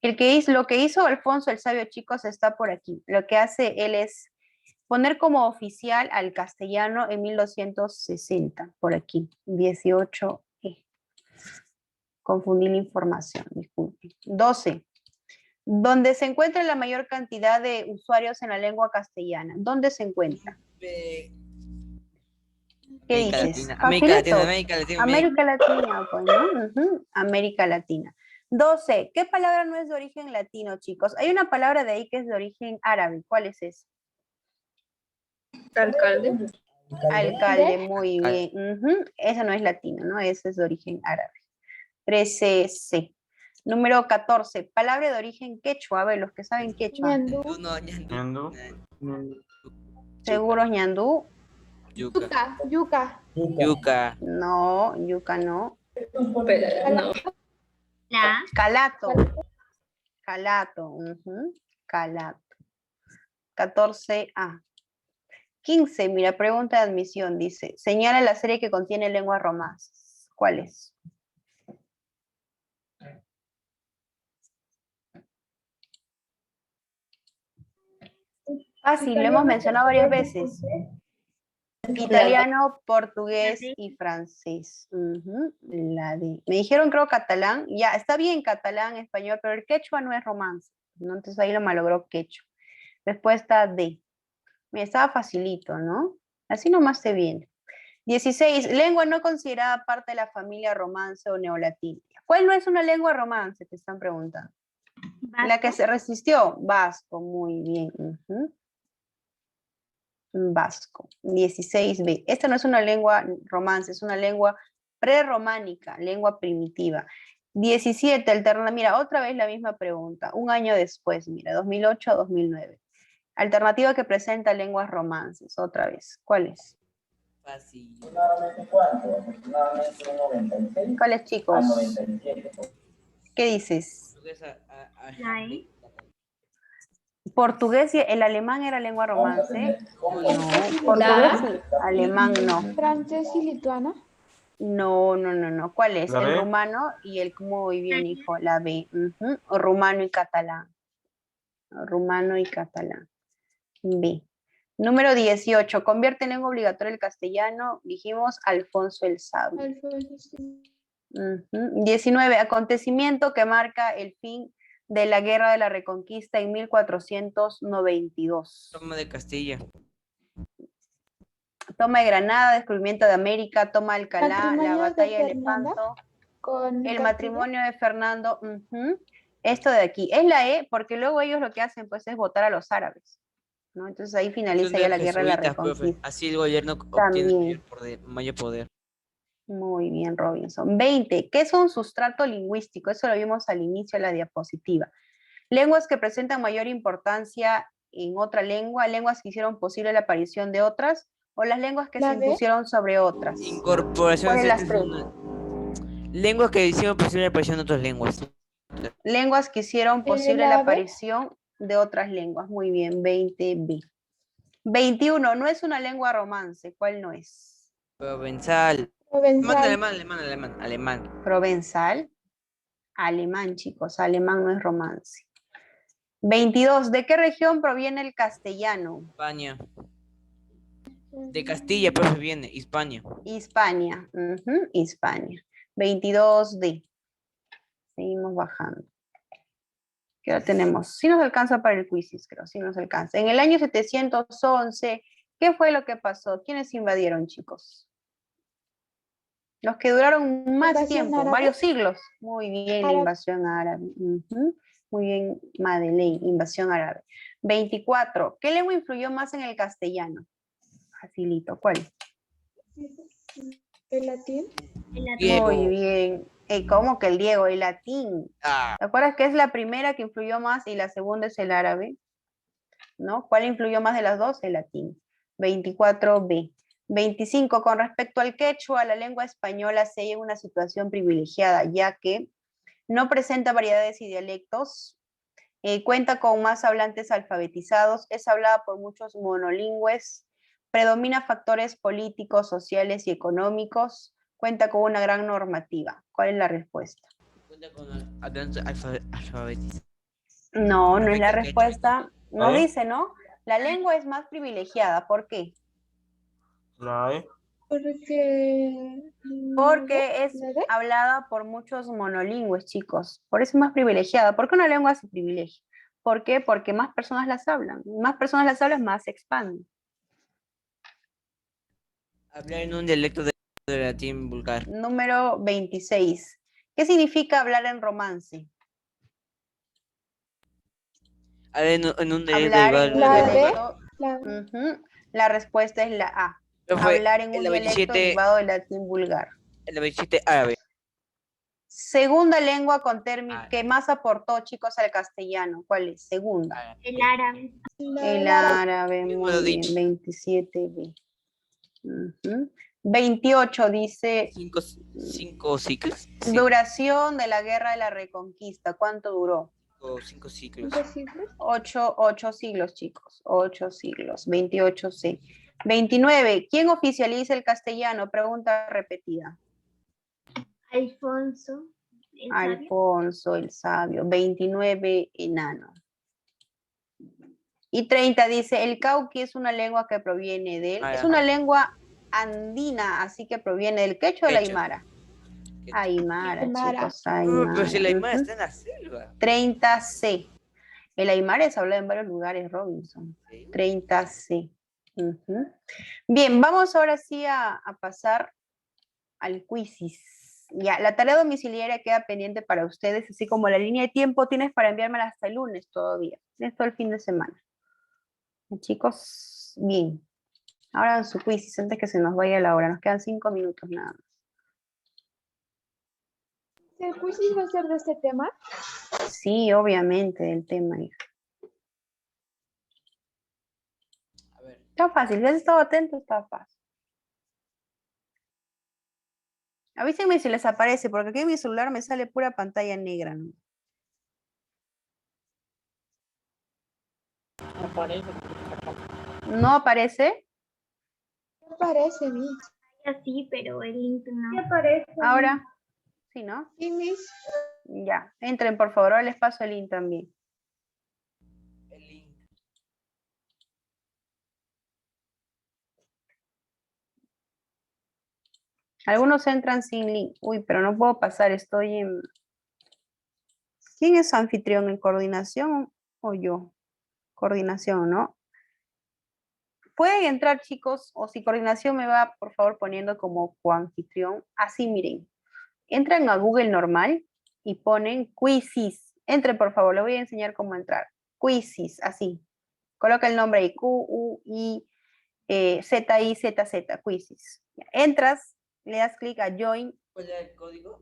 Lo que hizo Alfonso el sabio, chicos, está por aquí. Lo que hace él es poner como oficial al castellano en 1260, por aquí, 18. Confundí la información, disculpen. 12. Donde se encuentra la mayor cantidad de usuarios en la lengua castellana. ¿Dónde se encuentra? ¿Qué dices? América Latina. América Latina, pues, ¿no? América Latina. 12. ¿Qué palabra no es de origen latino, chicos? Hay una palabra de ahí que es de origen árabe. ¿Cuál es esa? Alcalde. Alcalde, muy bien. Esa no es latina, ¿no? Esa es de origen árabe. 13C. Número 14. Palabra de origen quechua. A ver, los que saben quechua. Ñandú. ¿Seguros ñandú? Yuca. No, yuca no. No. La Calato. Calato. Calato. 14A. 15. Mira, pregunta de admisión. Dice, señala la serie que contiene lenguas romances. ¿Cuál es? Fácil, lo hemos mencionado varias veces. Italiano, portugués y francés. La D. Me dijeron, creo, catalán. Ya, está bien catalán, español, pero el quechua no es romance, ¿no? Entonces ahí lo malogró quechua. Respuesta D. Mira, estaba facilito, ¿no? Así nomás se viene. 16. Lengua no considerada parte de la familia romance o neolatín. ¿Cuál no es una lengua romance? Te están preguntando. vasco. La que se resistió. Vasco, muy bien. Vasco. 16B. Esta no es una lengua romance, es una lengua prerrománica, lengua primitiva. 17. Mira, otra vez la misma pregunta. Un año después, mira, 2008 a 2009. Alternativa que presenta lenguas romances, otra vez. ¿Cuál es? Fácil. ¿Cuáles, chicos? ¿Qué dices? La E. Portugués y el alemán era lengua romance. No, Francés y portugués La- sí, alemán no. francés y lituano. No. ¿Cuál es? ¿La El B? rumano y el, muy bien, hijo, la B. Ujú. O rumano y catalán. Rumano y catalán. B. Número 18. Convierte en lengua obligatoria el castellano. Dijimos Alfonso el Sabio. Alfonso, sí. Ujú. 19. Acontecimiento que marca el fin de la Guerra de la Reconquista en 1492. Toma de Castilla. Toma de Granada, descubrimiento de América, toma de Alcalá, la Matrimonio de batalla de Fernanda Lepanto, con el Castilla. matrimonio de Fernando. Ujú. Esto de aquí es la E, porque luego ellos lo que hacen pues es votar a los árabes, ¿no? Entonces ahí Son finaliza de ya la guerra de la jesuitas, profe. Reconquista. Así el gobierno obtiene También. mayor poder. Muy bien, Robinson. 20. ¿Qué es un sustrato lingüístico? Eso lo vimos al inicio de la diapositiva. Lenguas que presentan mayor importancia en otra lengua, lenguas que hicieron posible la aparición de otras, o las lenguas que ¿La se B? impusieron sobre otras. Incorporación ¿Cuál de las es tres? lenguas que hicieron posible la aparición de otras lenguas. Lenguas que hicieron posible la ¿La B? aparición de otras lenguas. Muy bien, 20B. 21. No es una lengua romance. ¿Cuál no es? Provenzal. Provenzal. Alemán. Provenzal. Alemán, chicos. Alemán no es romance. 22. ¿De qué región proviene el castellano? España. De Castilla, profe, viene. Hispania. Hispania. Ujú, Hispania. 22D. Seguimos bajando. ¿Qué hora tenemos? Sí nos alcanza para el quizzes, creo. Sí nos alcanza. En el año 711, ¿qué fue lo que pasó? ¿Quiénes invadieron, chicos? Los que duraron más ¿Invasión tiempo, árabe? varios siglos. Muy bien, la Árabe. invasión árabe. Ujú. Muy bien, Madeleine, invasión árabe. 24. ¿Qué lengua influyó más en el castellano? Facilito, ¿cuál? ¿El latín? El latín. Griego. Muy bien. ¿Cómo que el griego? El latín. Ah, ¿Te acuerdas que es la primera que influyó más y la segunda es el árabe? ¿No? ¿Cuál influyó más de las dos? El latín. 24B. 25. Con respecto al quechua, la lengua española se halla en una situación privilegiada, ya que no presenta variedades y dialectos, cuenta con más hablantes alfabetizados, es hablada por muchos monolingües, predomina factores políticos, sociales y económicos, cuenta con una gran normativa. ¿Cuál es la respuesta? cuenta con alfabetización. No es la Perfecto, respuesta. Nos ¿Eh? dice, ¿no? La lengua es más privilegiada. ¿Por qué? La E. Porque es ¿La D? hablada por muchos monolingües, chicos. Por eso es más privilegiada. ¿Por qué una lengua se privilegia? ¿Por qué? Porque más personas las hablan. Más personas las hablan, más se expande. Hablar en un dialecto de latín vulgar. Número 26. ¿Qué significa hablar en romance? Hablar en un dialecto Hablar en un ¿La B? dialecto. La Ujú. La respuesta es la A. Pero fue Hablar en en un la dialecto 27, derivado del latín vulgar. en la 27 árabe. Segunda lengua con término que más aportó, chicos, al castellano. ¿Cuál es? Segunda. El árabe. El árabe. árabe, Mismo muy lo bien. dicho. 27B. Ujú. 28 dice 5 ciclos. duración de la guerra de la Reconquista. ¿Cuánto duró? 5 ciclos. ¿5 siglos? 8 siglos, chicos. 8 siglos. 28C. 29. ¿Quién oficializa el castellano? Pregunta repetida. Alfonso. El sabio. Alfonso el Sabio. 29, enano. Y 30 dice, el cauqui es una lengua que proviene de él. Ah, Es ya. una lengua andina, así que proviene del quechua o de la Quechua. aymara. Aymara, Aymara. chicos, aymara. Pero si la aymara Ujú. está en la selva. 30C. El aymara es hablado en varios lugares, Robinson. ¿Sí? 30C. Ujú. Bien, vamos ahora sí a pasar al quizzes. Ya, la tarea domiciliaria queda pendiente para ustedes, así como la línea de tiempo tienes para enviármela hasta el lunes todavía. Tienes todo el fin de semana. Chicos, bien. Ahora su quizzes antes que se nos vaya la hora. Nos quedan 5 minutos nada más. ¿El quiz va a ser de este tema? Sí, obviamente, el tema, hija. A ver. Está fácil, si has estado atento, está fácil. Avísenme si les aparece, porque aquí en mi celular me sale pura pantalla negra, ¿no? Aparece. ¿No aparece? Me parece, Miss. Así, pero el link no. Ahora, sí, ¿no? Sí, Miss. Ya, entren por favor, ahora les paso el link también. El link. Algunos entran sin link. Uy, pero no puedo pasar, estoy en... ¿Quién es anfitrión en coordinación o yo? Coordinación, ¿no? Pueden entrar, chicos, o si coordinación me va, por favor, poniendo como coanfitrión. Así, miren. Entran a Google normal y ponen Quizzes. Entren, por favor, les voy a enseñar cómo entrar. Quizzes, así. Coloca el nombre ahí, Q-U-I-Z-I-Z-Z, Quizzes. Entras, le das clic a Join, ¿Cuál es el código?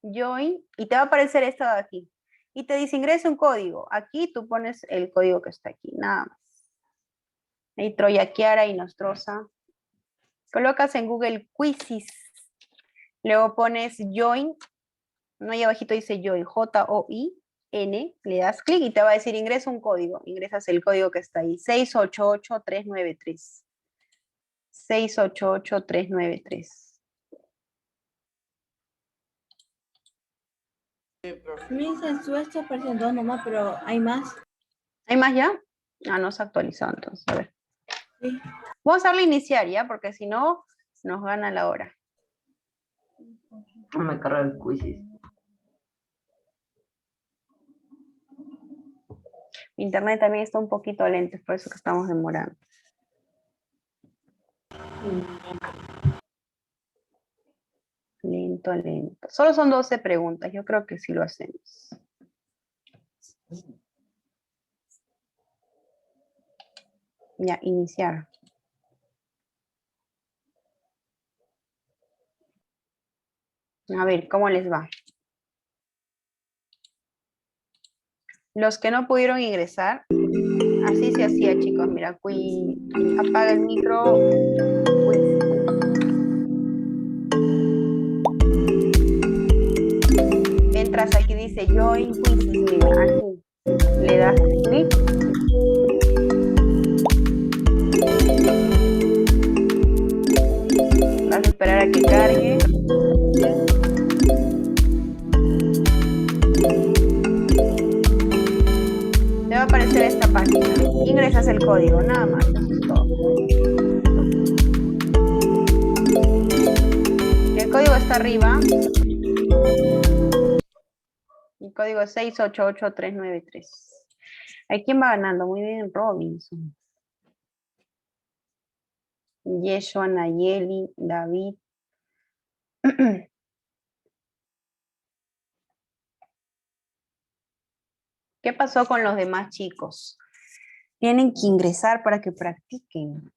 Join, y te va a aparecer esto de aquí. Y te dice, ingresa un código. Aquí tú pones el código que está aquí, nada más. Ahí Troya Chiara y Nostrosa. Colocas en Google Quizzes. Luego pones Join. No, ahí abajito dice Join, Join, le das clic y te va a decir ingresa un código. Ingresas el código que está ahí, 688393. 688393. Miss, en su está apareciendo dos nomás, pero hay más. ¿Hay más ya? Ah, no se actualizó entonces, a ver. Sí. Vamos a darle iniciar ya, porque si no, nos gana la hora. No me carga el quizzes. Internet también está un poquito lento, es por eso que estamos demorando. Lento, lento. Solo son 12 preguntas, yo creo que sí lo hacemos. Ya, iniciar. A ver, ¿cómo les va? Los que no pudieron ingresar, así se hacía, chicos. Mira, apaga el micro. Entras aquí, dice Join Quizzes, mira, aquí. Le das clic. Vas a esperar a que cargue. Te va a aparecer esta página. Ingresas el código, nada más, eso es todo. El código está arriba. El código es 688393. ¿Hay quién va ganando? Muy bien, Robinson. Yeshua, Nayeli, David. ¿Qué pasó con los demás chicos? Tienen que ingresar para que practiquen.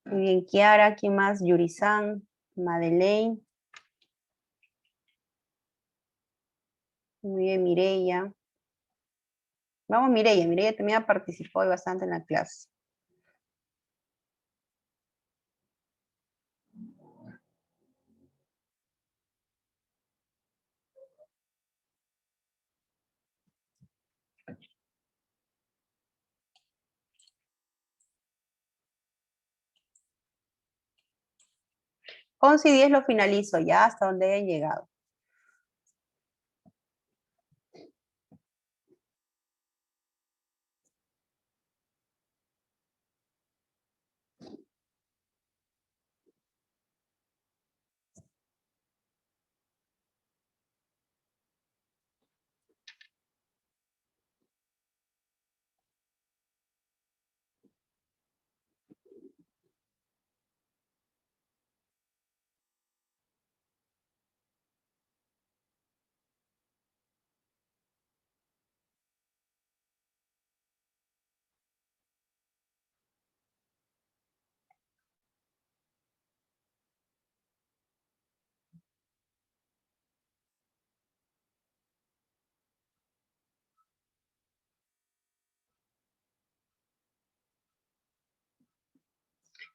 Muy bien, Kiara, ¿quién más? Yurisan, Madeleine. Muy bien, Mireya. Vamos, Mireya. Mireya también participó hoy bastante en la clase. Con y 10 lo finalizo ya hasta donde hayan llegado.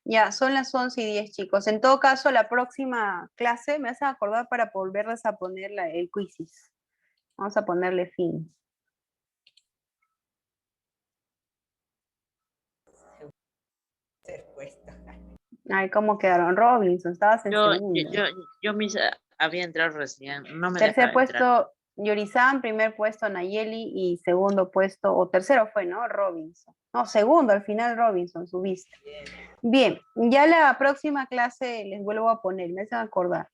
Ya, son las 11:10, chicos. En todo caso, la próxima clase me hacen acordar para volverles a poner el quizzes. Vamos a ponerle fin. Ay, ¿cómo quedaron? Robinson, estabas en segundo. Yo había entrado recién. No me Tercer deja entrar. puesto, Yorizán, primer puesto, Nayeli, y segundo puesto, o tercero fue, ¿no? Robinson. No, segundo, al final Robinson, subiste. Bien, ya la próxima clase les vuelvo a poner, me hacen acordar.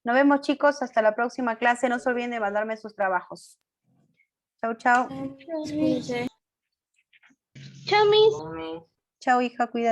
Nos vemos, chicos, hasta la próxima clase. No se olviden de mandarme sus trabajos. Chau, chau. Chao, Miss. Chao, hija, cuídate.